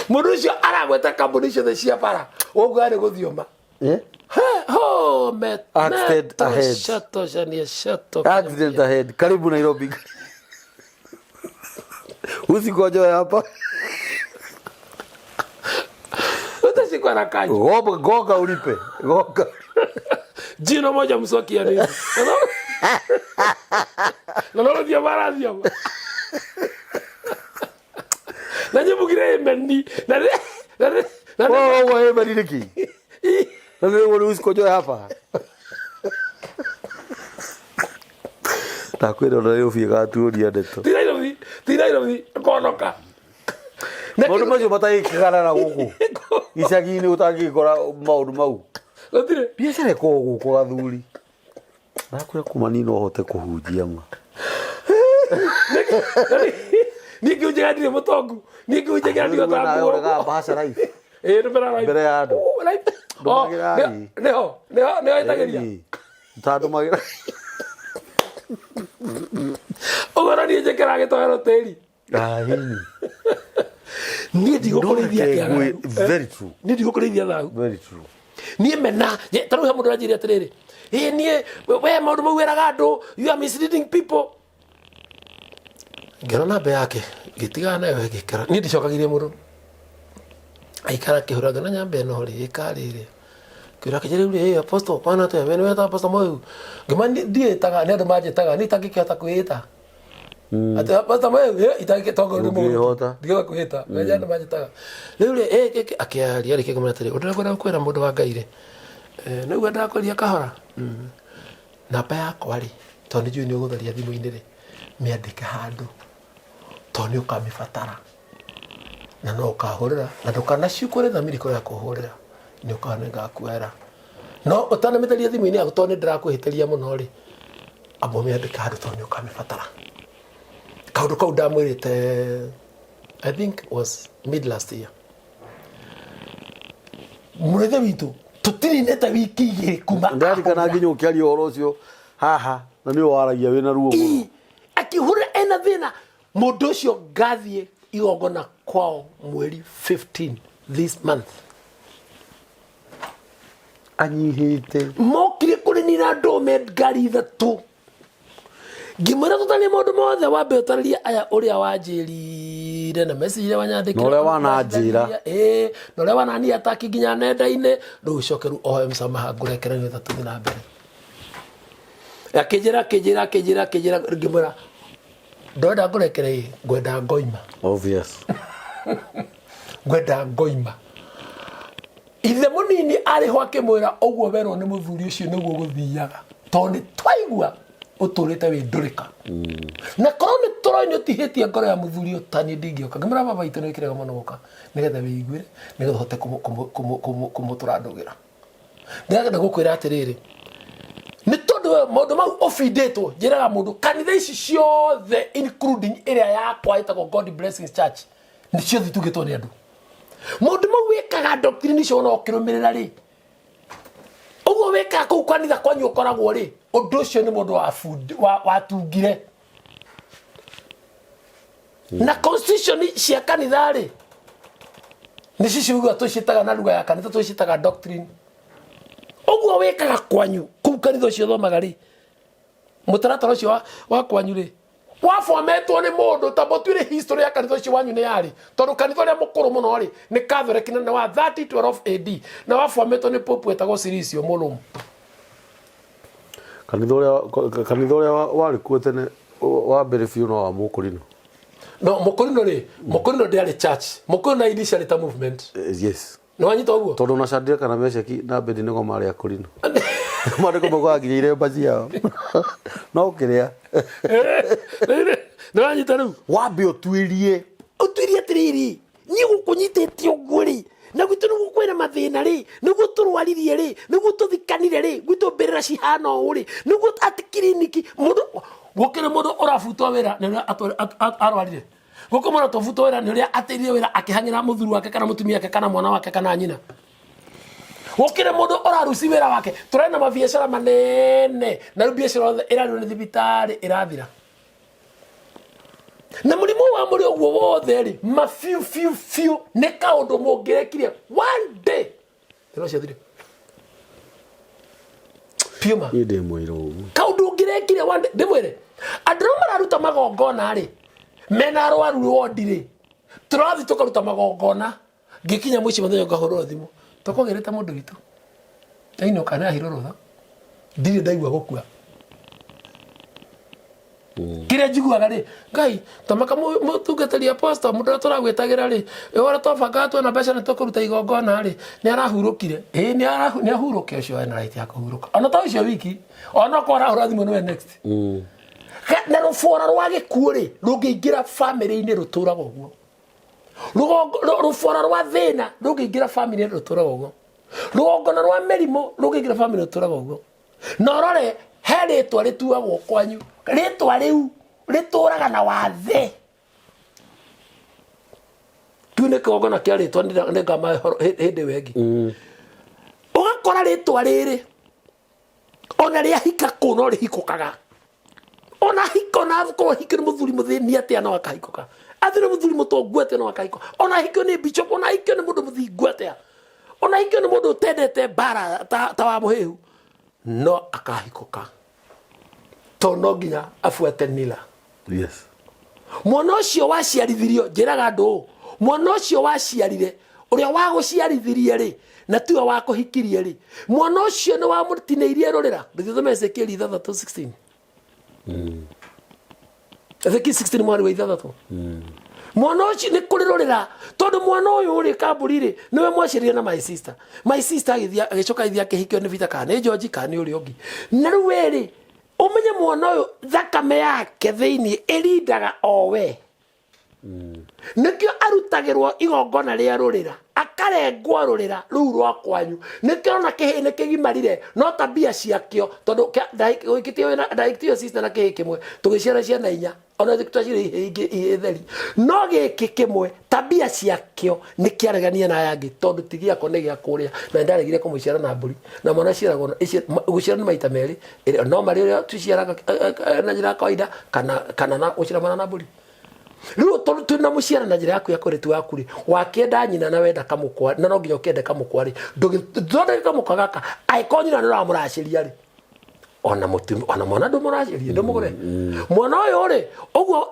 Mundu aragweta kambuni ciothe cia bara ũguo arĩ gũthioma accident ahead karibu Nairobi. Usikonjoe hapa utashikwa na kanjo goga ulipe goga jino moja msokia nini na ndio maradhi hapa na nyebugire mendi na wewe badiliki na wewe usikonjoe hapa takwenda na leo fika tu ni adeto tirairo konoka Maundu macio mataikagana na guku icagi-inĩ utangĩkora maundu mau gutire biacara ĩkoragwo gũkũ gathuri ndakwĩra kuma nini no hote kũhunjia ma ningĩ ũnjĩgandire mũtongu ningĩ ũnjĩgandire ũtambu ũrega mbaca live ndũmĩra mbere ya andũ nĩho ĩtagĩria tandũmagĩra ũgora niĩ njĩkĩra gĩtoero tĩri hini niĩ ndigũkũrĩithia kĩaga very true niĩ ndigũkũrĩithia thau very true niĩ mena tarĩu he mũndũ anjĩrire atĩrĩrĩ niĩ we maũndũ mau wĩraga andũ you are misleading people ngĩrora namba yake ngĩtigana nayo ngĩikara niĩ ndicokagirie mũndũ aikara kĩhũraga na nyamba ĩno rĩ ĩkarĩrĩ kĩra kĩrĩu rĩ apostle kwana atĩa we nĩweta apostle moyo ngĩma ndiĩtaga nĩ andũ manjĩtaga nĩ itangĩkĩhota kwĩĩta ati apostle moyo itangĩtongo nĩ mũndũ ndigĩhota kwĩĩta we andũ manjĩtaga rĩu rĩ akĩaria rĩ kĩgũmĩra atĩrĩ ũndĩrakwenda kwĩra mũndũ wa Ngai rĩ nĩguo ndakũria kahora namba yakwa rĩ tondũ nĩ njũĩ nĩ ũgũtharia thimũ-inĩ rĩ mĩandĩke handũ tondũ nĩ ũkamĩbatara na no ũkahũrĩra na ndũkanaciukũre thamiri kũrĩa kũhũrĩra nĩ ũkahana ngakuera no ũtanamĩtharia thimũ-inĩ yaku tondũ nĩ ndĩrakwĩhĩtĩria mũno rĩ amba ũmĩandĩke handũ tondũ nĩ ũkamĩbatara kaũndũ kau ndamwĩrĩte I think was mid last year mũrĩthe witũ tũtirinĩte wiki igĩrĩ kuma ndarikana nginya ũkĩaria ũhoro ũcio haha na nĩ waragia wĩna ruo mũno akĩhũrĩra ena thĩna mũndũ ũcio ngathiĩ igongona kwao mweri 15 this month anyihĩte mokire kũrĩ ni na ndũme ngari ithatũ ngĩmwĩra tũtarĩ maũndũ mothe wambe ũtarĩrie aya ũrĩa wanjĩrire na message iria wanyandĩkĩra na ũrĩa wananjĩra na ũrĩa wanani ataki nginya nenda-inĩ rĩu ũcoke rĩu oe msamaha ngũrekera nĩgetha tũthiĩ na mbere akĩnjĩra ngĩmwĩra ndwenda ngũrekere ngwenda ngoima obvious ngwenda ngoima ithe mũnini arĩ ho akĩmwĩra ũguo werwo nĩ mũthuri ũcio nĩguo gũthiaga tondũ nĩ twaigua ũtũrĩte wĩ ndũrĩka na korwo nĩ tũroĩ nĩ ũtihĩtie ngoro ya mũthuri ũyũ ta niĩ ndingĩũka ngĩmwĩra baba witũ nĩ wĩkĩrega mũno gũka nĩgetha wĩiguĩre nĩgetha ũhote kũmũtũrandũgĩra ndĩrenda gũkwĩra atĩrĩrĩ nĩ tondũ maũndũ mau ũbindĩtwo njĩraga mũndũ kanitha ici ciothe including ĩrĩa yakwa ĩtagwo God Blessings Church nĩ ciothe itugĩtwo nĩ andũ mũndũ mau wĩkaga doctrine icio ona ũkĩrũmĩrĩra rĩ ũguo wĩkaga kũu kanitha kwanyu ũkoragwo rĩ ũndũ ũcio nĩ mũndũ watungire na constitution cia kanitha rĩ nĩ ciciuga tũciĩtaga na lugha ya kanitha tũciĩtaga doctrine ũguo wĩkaga kwanyu kũu kanitha ũcio thomaga rĩ mũtaratara ũcio wa kwanyu rĩ wafometwo nĩ mũndũ ta mũtuĩre history ya kanitha ũcio wanyu nĩ yarĩ tondũ kanitha ũrĩa mũkũrũ mũno rĩ nĩ Catholic na wa 3012 AD na wafometwo nĩ Pope wetagwo Silisio Mũrũmu kanitha ũrĩa warĩ kuo tene wa mbere biũ no wa Mũkũrinũ no Mũkũrinũ rĩ Mũkũrinũ ndĩarĩ church Mũkũrinũ na initially ta movement yes nĩ wanyita ũguo tondũ na Shadraka na Meshaki na Abedinego marĩ Akũrinũ maandĩko maugaga nginya iremba ciao no kĩrĩa nĩ wanyita rĩu wambe ũtuĩrie atĩrĩrĩ niĩ gũkũnyitĩte ũguo rĩ na gwitu nugu kwina mathina ri nugu turwaririe ri nugu tuthikanire ri gwitu mbirira cihana uu ri nugu ati kiriniki mundu gukire mundu urafutwo wira ni arwarire guko mundu tofutwo wira ni uria atirire wira akihangira muthuru wake kana mutumia wake kana mwana wake kana nyina gukire mundu uraruci wira wake turena mabiacara manene na biacara iraru ni thibitari irathira na mulimu wa muri ogwo wothe ri mafiu ne kaundu mungirekirie one day tero cia thire piuma ide mwiro kaundu ngirekirie one day ndimwire andru mararuta magongona ri mena arwaru wodi ri turathi tukaruta magongona ngikinya mwici muthenya ngahoro thimu tukogereta mundu witu aino kana hirorotha ndire ndaigua gukua kire njiguaga ri ngai tamaka mutungatari apostle mundu turagwetagira ri ora twabanga tu na mbeca ni tukuruta igongona ri ni arahurukire ni ahuruke ucio ena right ya kuhuruka ona ta ucio wiki ona ko arahura thimu no next na rufora rwa gikuo ri rungiingira family ini ruturaga uguo rufora rwa thina rungiingira family ini ruturaga uguo rugongona rwa merimo rungiingira family ruturaga uguo na rore he ritwa rituagwo kwanyu ritwa riu rituraga na wathe tuone kogona kia ritwa ndengama hindi wengi ugakora ritwa riri ona ria hika kuno rihikukaga ona hiko na ko hikira muthuri muthini atia no akahikoka athire muthuri mutongu atia no akahiko ona hikio ni bishop ona hikio ni mundu muthingu atia ona hikio ni mundu tendete bara ta wa muhiu no akahikoka tono nginya afuate nila yes mwana ucio waciarithirio njiraga andu mwana ucio waciarire uria waguciarithirie ri na tiwe wakuhikirie ri mwana ucio ni wa mutineirie rurira ndithome Ezekiel 3:16 Ezekiel 16 mwari wa 3 mwana ucio ni kuri rurira tondu mwana uyu uri kamburi ri niwe mwaciririe na my sister agicoka ithia kihikio ni vita kana George kana uri ongi na ruweri umenye mwana uyu thakame yake thiini irindaga owe nikio arutagirwo igongona ria rurira akarengwo rurira riu rwa kwanyu nikio na kihini kigimarire no tabia ciakio tondu daikitio sister na kihi kimwe tugiciara ciana inya ona twacire itheri no giki kimwe tabia ciakio nikiaregania na yangi tondu tigia ko ne gia kuria na ndaregire kumuciara na mburi na mwana ciaragwo guciara ni maita meri no mari ria tuciaraga na njira kawaida kana na guciara mwana na mburi riu tondu tuna muciara na njira yaku ya kuritu yakuri wakienda nyina na wenda kamukwa na no nginya ukende kamukwa ri ndonde kamukwa gaka aikonyina ni ramuraciria ri ona mutum ona mwana ndo muraciria ndo mugure mwana uyu ri uguo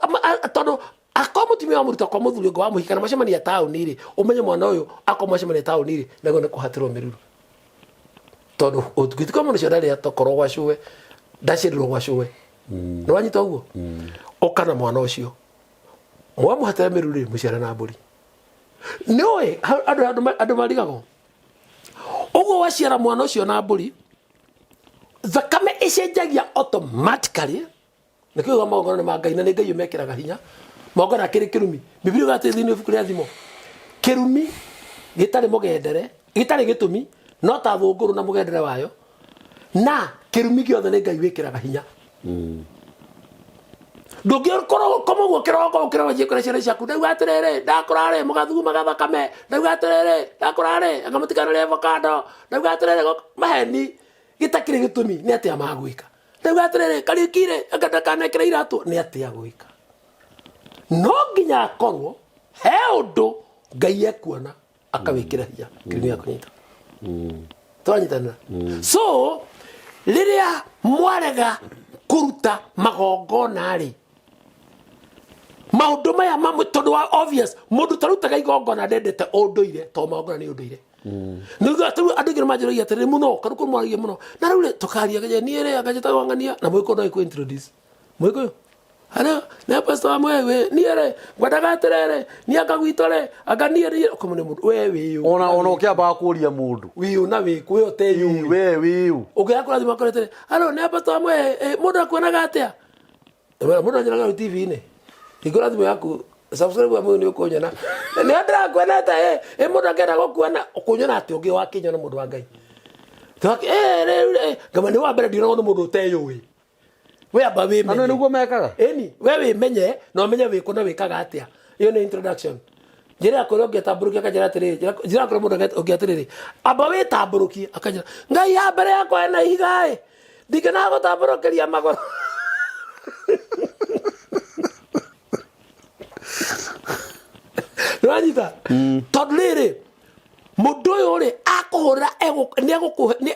tondu akomutumia muruta kwa muthuri ngo wamuhika na macemania tauni ri umenye mwana uyu akomacemania tauni ri nego ne kuhatirwo miruru tondu utugitiko muno cio ndari atokorwo gwacuwe ndacirirwo gwacuwe ni wanyita uguo ukana mwana ucio mwamuhatira miruru muciara na mburi niwe andu marigago uguo waciara mwana ucio na mburi thakame icenjagia automatically nikio magongona ma Ngai na ni Ngai umekiraga hinya magongona kiri kirumi biblia gate thini ibuku ria thimo kirumi gitari mugendere gitari gitumi no ta thunguru na mugendere wayo na kirumi giothe ni Ngai wikiraga hinya ndungirukoro komo gukiroko ukirawa jikora ciana ciaku ndauga atiriri ndakurare mugathuguma gathakame ndauga atiriri ndakurare agamutikana ri avocado ndauga atiriri maheni gitakire gitumi ni atia magwika ndauga atiriri kariukire akadakana kira iratu ni atia gwika no nginya akorwo he undu Ngai ekuona akawikira hinya kirimi akunyita twanyitana so liria mwarega kuruta magongona ri maundu maya tondu wa obvious mundu tarutaga igongona ndendete unduire to magongona ni unduire niga tu andu majiro atiri muno karuko mwariye muno na rule tukaria gaje ni ere agajeta wangania na mwiko ndo introduce mwiko hana na pastor amwe ni ere gwadaga atirere ni akagwitore aganiere komune mundu wewe ona ukiamba kuria mundu wiu na wiku yo te yu wiu ukiyakora thima korete hano na pastor amwe mundu akuonaga atia mundu anjiraga TV ine igora thimo yaku subscribe wa mundu ukunyona ni ndra kwena ta mundu akenda gukuona ukunyona ati ungi wa kinya na mundu wa ngai twake kama ni wa mbere ndino mundu uteyui we amba we menye ano niguo mekaga eni we menye no menye we kuna wikaga atia iyo ni introduction njira akoro ngetamburukia akajira atiriri njira akoro mundu ngeatiriri amba we tamburukie akajira ngai ya mbere yakwa ena ihigae ndigena gutamburukiria magoro Nanyita todlere mudoyo ri akohora ego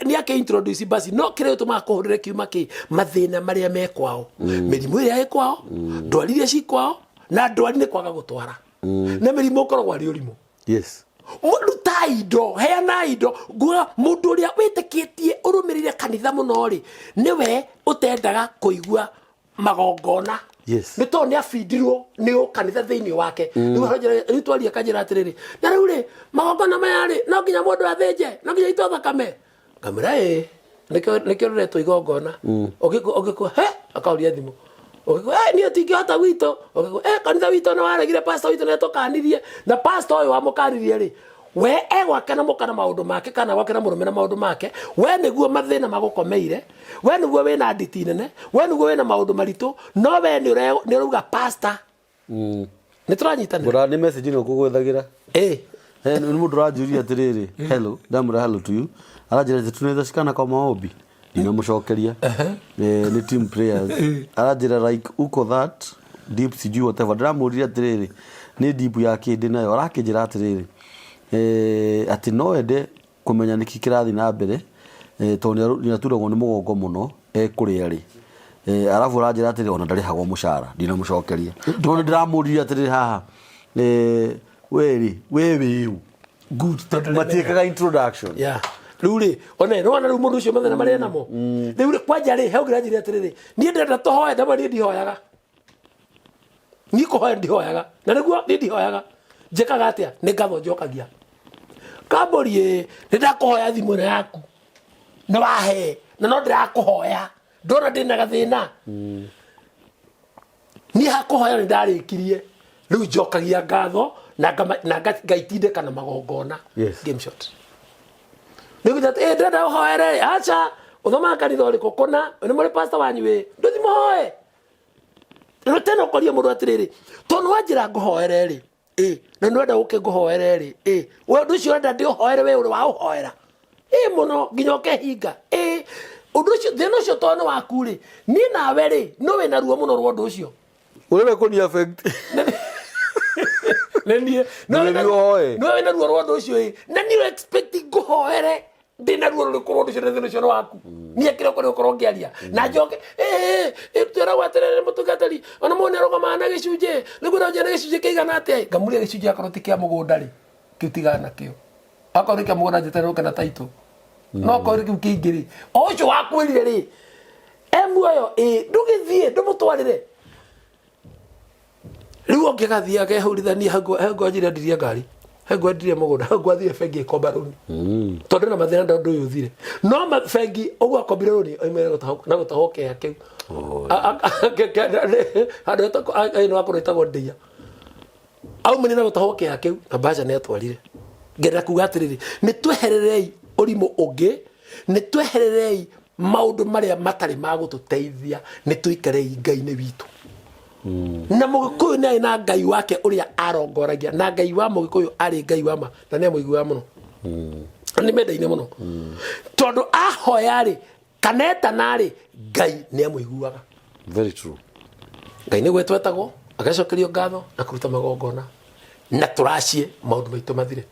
ni ake introduce basi no kire utuma akohorere kiuma ki mathina maria mekwao mirimu ria ekwao ndwari ria cikwao na ndwari ni kwaga gutwara na mirimu koragwo ari urimu yes mundu ta indo heana indo guo mundu ria witikitie urumirire kanitha muno ri niwe utendaga kuigua magongona yes ni to ni afindirwo ni o kanitha theini wake ni twaria kanjira atiriri na riu ri magongona maya ri no nginya mundu athinje no nginya ito thakame kamera nikio retwo igongona ogiko he akauria thimu ogiko ni atingihota wito ogiko kanitha wito no waregire pastor wito neto kanirie na pastor oyo amukaririe ri we egwake na mukana maundu make kana gwake na murume na maundu make we niguo mathina magukomeire we niguo wina nditi nene we niguo wina maundu maritu no we ni uruga pastor ni turanyitana bora ni message no kugwethagira ni mundu rajuria atiriri hello ndamura hello to you arajira tunaweza shikana kwa maombi ninamucokeria ni team prayers arajira like uko that deep sijui whatever ndamurira atiriri ni deep ya kindi nayo arakijira atiriri ati no ende kumenya niki kirathi na mbere to ni aturagwo ni mugongo muno kuria ri arafu rajira atiri ona ndarihagwo mucara ndinamucokeria no ndiramurira atiri haha we good matikaga introduction yeah ruri one no wana mundu ucio mathina maria namo ruri kwanja ri he ngira njiri atiri ni ndenda tohoya ndaba ni ndihoyaga ni kuhoya ndihoyaga na niguo ni ndihoyaga njekaga atia ni ngatho njokagia kaborie ndakuhoya thimu yaku na wahe na no ndirakuhoya ndona ndina gathina ni hakuhoya ni ndarikirie riu njokagia ngatho na ngaitinde kana magongona game shot niguo ndenda uhoere acha uthoma kanitha uriko kuna ni muri pastor wanyu we nduthi muhoe no teno koria mundu atiriri tono wanjira nguhoere ri na nwenda uke nguhoere ri we ndu cio nda ndihoere we uri wa uhoera muno nginya ukehinga undu cio thina cio tono waku ri ni nawe ri no we na ruo muno rwa undu cio urebe kuni affect nenie no we na ruo rwa undu cio na ni expect nguhoere ndina ruo ruri kurwo undu cio thina cio waku ni akira kuri ukorwo ngiaria na njoke tera waterere mutugatari ona mone rogama na gicunje niguo nje na gicunje kiigana atia ngamuria gicunje akoroti kia mugunda ri kiutigana kio akoroti kia mugunda jetero kana taito no akoroti kiingiri ocio wakwirire ri emuoyo ndugithie ndumutwarire riu ngigathia gehurithania hangu anjira ndiria ngari hangu ndiria mugunda hangu athie bengi komba runi tondu na mathina ndu uyu thire no bengi ogwa kombire runi oimere na gutahoke yake no akoretago ndia au mene na gutahoke yake na baja ne atwarire ngenda kuga atiriri ni twehererei urimu ungi ni twehererei maundu maria matari magututeithia ni tuikarei ngai-ini witu na mugikuyu ni na ngai wake uria arongoragia na ngai wa mugikuyu ari ngai wa ma na ni muigua muno ni mendaine muno tondu ahoya ri kaneta nari ngai ni amuiguaga very true ngai ni gwetwetagwo agacokerio ngatho na kuruta magongona na turacie maundu maitu mathire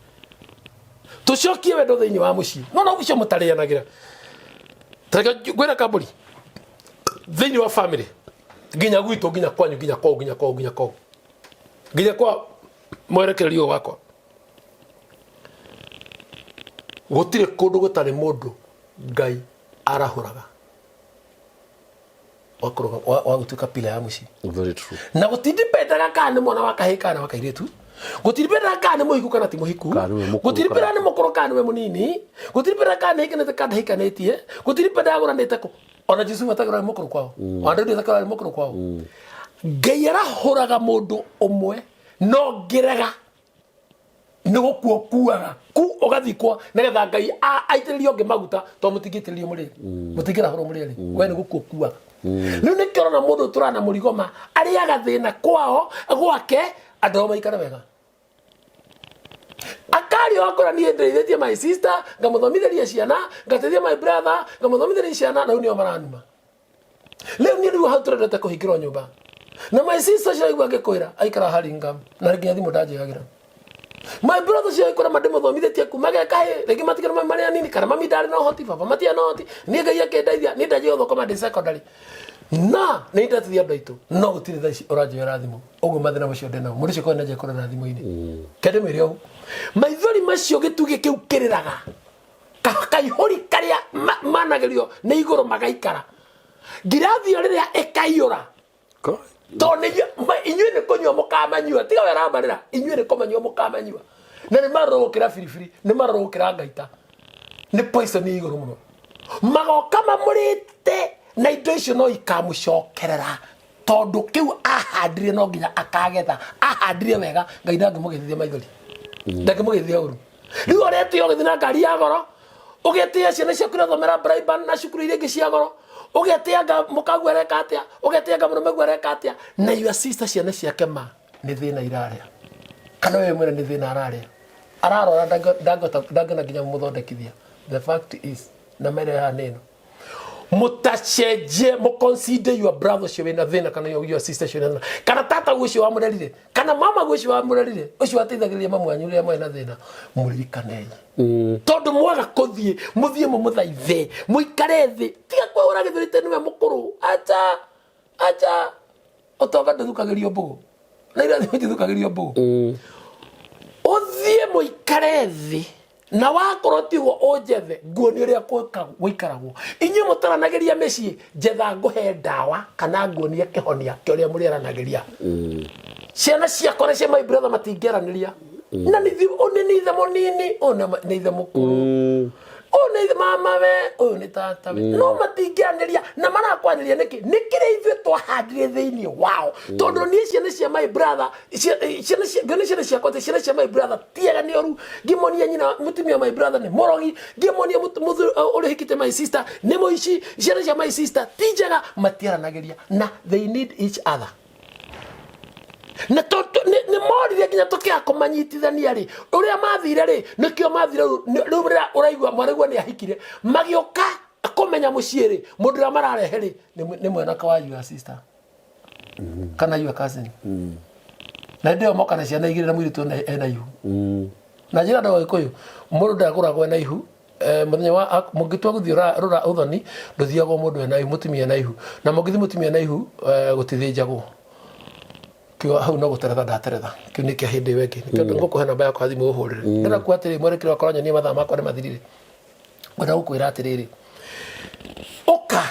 tucokie wendo thiini wa mucii no gucio mutarianagira tareka gwira kaburi thiini wa family nginya gwitu nginya kwanyu nginya kwa mwerekererio wakwa gutire kundu gutari mundu ngai arahuraga wa gutuka pila ya mucii very true na gutindipenda kana mwana wa kahika na wakairetu gutindipenda kana muhiku kana ti muhiku gutindipenda ni mukoro kana we munini gutindipenda kana hikana kana hikanetie gutindipenda agora netako ona Jesu matagora mukoro kwao ona ndio takora mukoro kwao ngai arahuraga mundu umwe no ngirega ni gukua kuaga ku ugathikwo nigetha Ngai aitiririo ngi maguta to mutigitiririo muri mutigira horo muri we ni gukua kuaga riu ni kirona mundu turana murigoma ari agathina kwao gwake andu maikara wega akari wakora ni ndeithĩtie my sister ngamuthomithiria ciana ngatethia my brother ngamuthomithiria ciana na unio maranuma riu hau turendete kuhingirwo nyumba na my sister ciraigua ngikwira aikara haringam na nginya thimu ndanjigagira my brother cio ikora mandimuthomithitie kuma gekahe rigi matigana mari anini kana mami ndari no hoti baba matia no hoti ni Ngai akendeithia ni ndaje thokoma ndi secondary na ni ndatithia andu aitu no gutire thaici uranjira thimu uguo mathina macio ndina muri cio kwenda je korana thimu-ini kende mwiri ogu maithori macio gitugi kiu kiriraga kaihuri karia managerio ni iguru magaikara ngirathio riria ikaiyura to ni inyue ni kunywa mukamanyua tiga wera barira inyue ni kumanyua mukamanyua na ni marokira firifiri ni marokira ngaita ni poison ni iguru muno magoka mamurite na indo icio no ikamucokerera tondu kiu ahandire no nginya akagetha ahandire wega Ngai ndangimugethithia maithori ndangimugethithia uru riu orete ogithina ngari ya goro ugetia ciana ciaku irathomera Brighton na cukuru iria ingi cia goro ugetia mukagu areka atia ugetia murume areka atia na your sister ciana ciake ma ni thina iraria kana we mwene ni thina araria ararora ndangona nginya muthondekithia the fact is na mere ya neno mutacheje mo consider your brother cio wina thina kana your sister cio wina kana tata gucio wa murerire kana mama gucio wa murerire ucio ateithagiriria mamu anyu ria mwena thina muririkane tondu mwaga kuthie muthie muthaithe muikare thi tiga kwa uragithurite niwe mukuru acha otoga nduthukagirio mbugu na irathi nduthukagirio mbugu uthie muikare thi na wakorwo tigwo unjethe nguo ni uria gwikaragwo inyu mutaranageria mecii njetha nguhe ndawa kana nguonie kihonia kiuria muriaranageria ciana ciakwa cia my brother matingĩaraniria na ni ithe munini ona ni ithe mukuru ona ithe mama we uyu ni tata we no matingĩaraniria na marakwaniria niki nikire ithuĩ twahandire thĩinĩ wao tondu ni ciana cia my brother ciana ciakwa ciana cia my brother tiega ni oru ngimonia nyina mutumia my brother ni morogi ngimonia uri hikite my sister ni muici ciana cia my sister tijega matiaranageria na they need each other na tondu ni morire nginya tukia kumanyitithania ri uria mathire ri nikio mathire riu uraigua mwarigua ni ahikire magioka kumenya mucii ri mundu ria mararehe ri ni mwena kwa your sister kana your cousin na ndio moka na ciana igire na mwiritu ena ihu na njira ndo Gikuyu mundu ndaguragwo ena ihu muthenya wa mugitua guthii rura uthoni nduthiagwo mundu ena ihu mutumia ena ihu na mugithi mutumia ena ihu gutithinjagwo kio hau no guteretha ndateretha kio ni kia hindi wengi nikio ngukuhe namba yakwa thimu uhurire ndira ku atiri mwerekero akoranya ni mathaa makwa ni mathirire ngwenda gukwira atiriri oka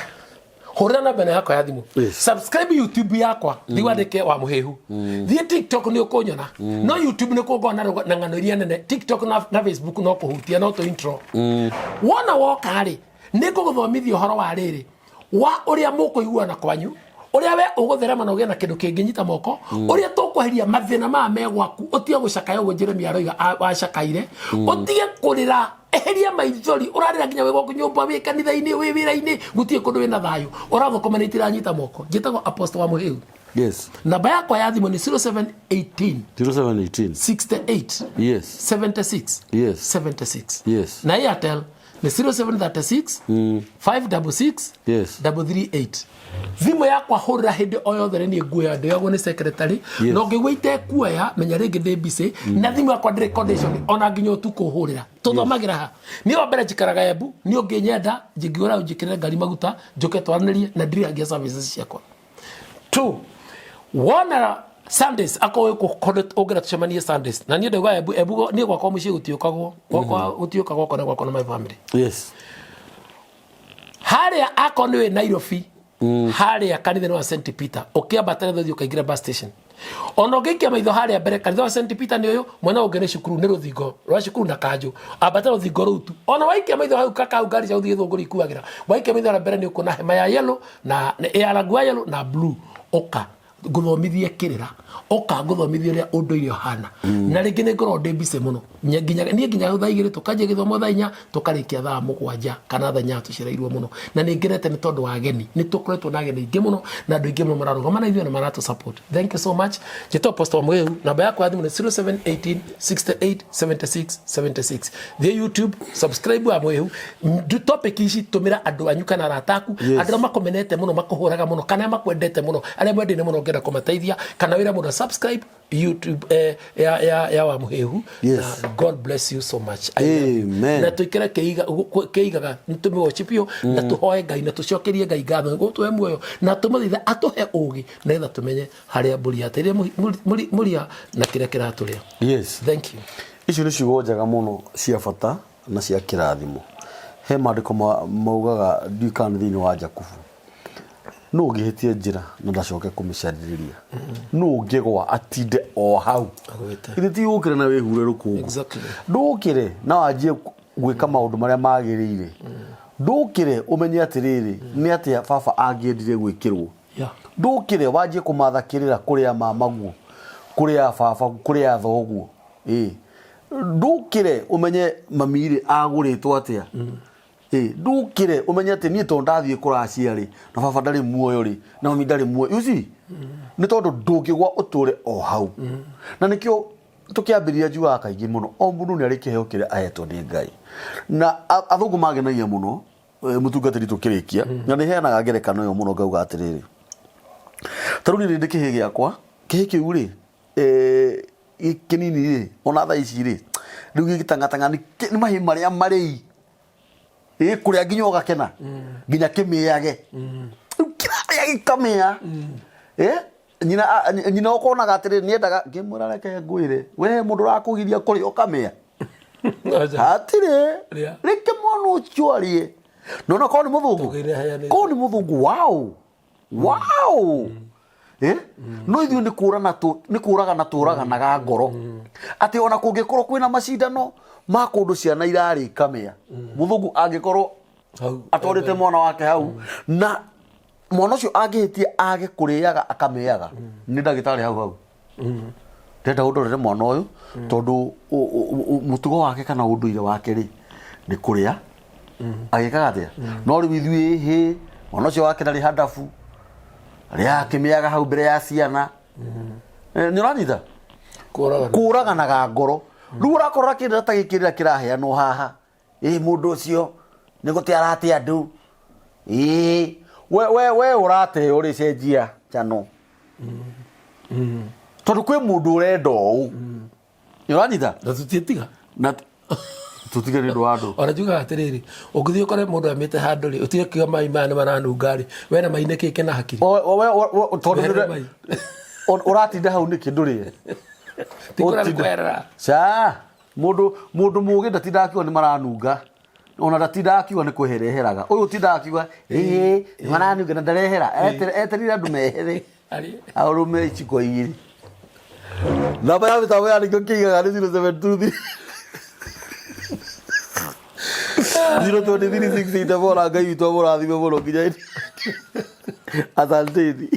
hurira namba yakwa ya thimu subscribe YouTube yakwa thiwandike wa muhehu thie TikTok ni ukunyona no YouTube ni kungona na ng'ano iria nene TikTok na Facebook no kuhutia no to intro wona woka ri ni kuguthomithia uhoro wa riri wa uria mukuiguana kwanyu uria we ugutherema na ugia na kindu kinginyita moko uria tukweheria mathina ma megwaku utige gucakaya uguo Jeremy aroiga wacakaire utige kurira eheria maithori urarira nginya wego kunyumba wi kanitha-ini wi wira-ini gutie kundu wina thayu urathokoma ni tiranyita moko njitagwo Apostle wa Muhiu yes namba yakwa ya thimu ni 0718 68 yes 76 yes 76 yes na Airtel ni 0736 566 yes 338 thimu yakwa hurira hindi o yothe ni nguya ndeagwo ni secretary no ngigwa itekuoya menya ringi ndi bici na thimu yakwa ndiri condition ona nginya utuku hurira tuthomagira ha ni wa mbere njikaraga Embu ni unginyenda njingiura njikire ngari maguta njuke twaranirie na ndiri angia services ciakwa 2 wona Sundays akowe ku ogira tucemanie Sundays na ni ndauga Embu ni gwakwa mucie gutiukagwo gutiukagwo kona gwakwa na my family yes haria akoniwe Nairobi haria kanitha wa St Peter ukiambata thio ukaingira bus station ono ngikia maitho haria mbere kanitha wa St Peter ni uyu mwena ungene cukuru ni ruthingo rwa cukuru na kanju ambata ruthingo rutu ono waikia maitho hau kaka ngari cia uthie thunguri ikuagira waikia maitho mbere ni ukuna hema ya yellow na ya rangi wa yellow na blue oka nguthomithie kirira oka nguthomithie ria unduire hana na ringi ni ngoro ndi bice muno nginya thaa 2 tukanje githomo thaa 4 tukarikia thaa 7 kana thaa 4 tucireirwo muno na ni ngerete ni tondu wa ageni ni tukoretwo na ageni ingi muno na andu ingi muno mararugama na ithuĩ na maratu support. Thank you so much. Jito Pastor Mweu, namba yakwa ya thimu ni 0718 68 76 76. The YouTube subscribe wa Mweu. Topic ici tumira andu anyu kana arataku andu makomenete muno makuhuraga muno kana makwendete muno aria mwendete muno ngenda kumateithia kana wira muno subscribe YouTube ya wa Mweu. God bless you so much. Amen. Na tuikira keigaga nitume worship yo na tuhoe Ngai na tucokerie Ngai ngatho gutwe muoyo na tumuthiitha atuhe ugi na itha tumenye haria mburi ateire muria na kire kiraturia. Yes. Thank you. Icio nĩ ciugo njega mũno cia bata na cia kĩrathimo. He maandĩko maugaga ndikani thĩinĩ wa Jakubu. No ũngĩhĩtie njĩra na ndacoke kũmĩcarĩrĩria. No ũngĩgwa atinde o hau. Ithe ti ũkĩre na wĩhure rũkũngũ. Exactly. Ndũkĩre na wanjie gwĩka maũndũ marĩa magĩrĩire. Ndũkĩre ũmenye atĩrĩrĩ nĩ atĩa baba angĩendire gwĩkĩrwo. Ndũkĩre wanjie kũmathakĩrĩra kũrĩa mamaguo, kũrĩa baba, kũrĩa thoguo. Ndũkĩre ũmenye mamiri agũrĩtwo atĩa. Ndũkĩre ũmenye atĩ niĩ to ndathiĩ kũracia rĩ na baba ndarĩ muoyo rĩ na mami ndarĩ muoyo. You see, nĩ tondũ ndũngĩgwa ũtũre o hau. Na nĩkĩo tũkĩambĩrĩria njugaga kaingĩ mũno o mũndũ nĩ arĩ kĩheo kĩrĩa ahetwo nĩ Ngai. Na athũngũ magenagia mũno mũtungatĩri tũkĩrĩkia na nĩ heanaga ngerekano ĩyo mũno ngauga atĩrĩrĩ. Ta rĩu nĩ ndĩ kĩhĩ gĩakwa, kĩhĩ kĩu rĩ kĩnini rĩ ona thaa ici rĩ rĩu gĩgĩtangatanga nĩ mahĩ marĩa marĩ kũrĩa nginya ũgakena nginya kĩmĩage rĩu kĩrarĩa gĩkamĩa nyina ũkonaga atĩrĩrĩ nĩendaga ngĩmwĩra reke ngwĩre we mũndũ ũrakũgiria kũrĩa ũkamĩa hatirĩ reke mwana ũcio arĩe. Nona korwo nĩ mũthũngũ wow no ithuĩ nĩ kũraga na tũraganaga ngoro atĩ ona kũngĩkorwo kwĩna macindano ma kũndũ ciana irarĩ kamĩa mũthũngũ angĩkorwo atwarĩte mwana wake hau na mwana ũcio angĩhĩtie age kũrĩaga akamĩaga nĩ ndagĩtarĩ hau ndenda ũndorere mwana ũyũ tondũ mũtugo wake kana ũndũire wake rĩ nĩ kũrĩa agĩkaga atĩa. No rĩu ithuĩ mwana ũcio wake ndarĩ handabu rĩa akĩmĩaga hau mbere ya ciana. Nĩ ũranyita kũraganaga ngoro. Rĩu ũrakorora kĩndũ ta gĩkĩ rĩrĩa kĩraheanwo haha mũndũ ũcio nĩ gũte arate andũ we ũrate ũrĩ cenjia chano tondũ kwĩ mũndũ ũrenda ũũ. Nĩ ũranyita na tũtiĩtiga na tũtige nĩ ũndũ wa andũ. Ona njugaga atĩrĩrĩ ũngĩthiĩ ũkore mũndũ amĩte handũ rĩ ũtige kiuga mai maya nĩ maranunga rĩ we na mai nĩ kĩĩ kĩna hakiri tondũ ũratinda hau nĩkĩ ndũrĩe mũndũ mũgĩ ndatindaga akiuga nĩ maranunga ona ndatindaga akiuga nĩ kwĩhereheraga. Ũyũ tindaga akiuga nĩ maranunga na ndarehera eterire andũ mehere arũme iciko igĩrĩ. Namba ya mĩtambo yandĩkwo kĩigaga nĩ 0723 023 Ngai witũ amũrathime mũno nginya asanteni.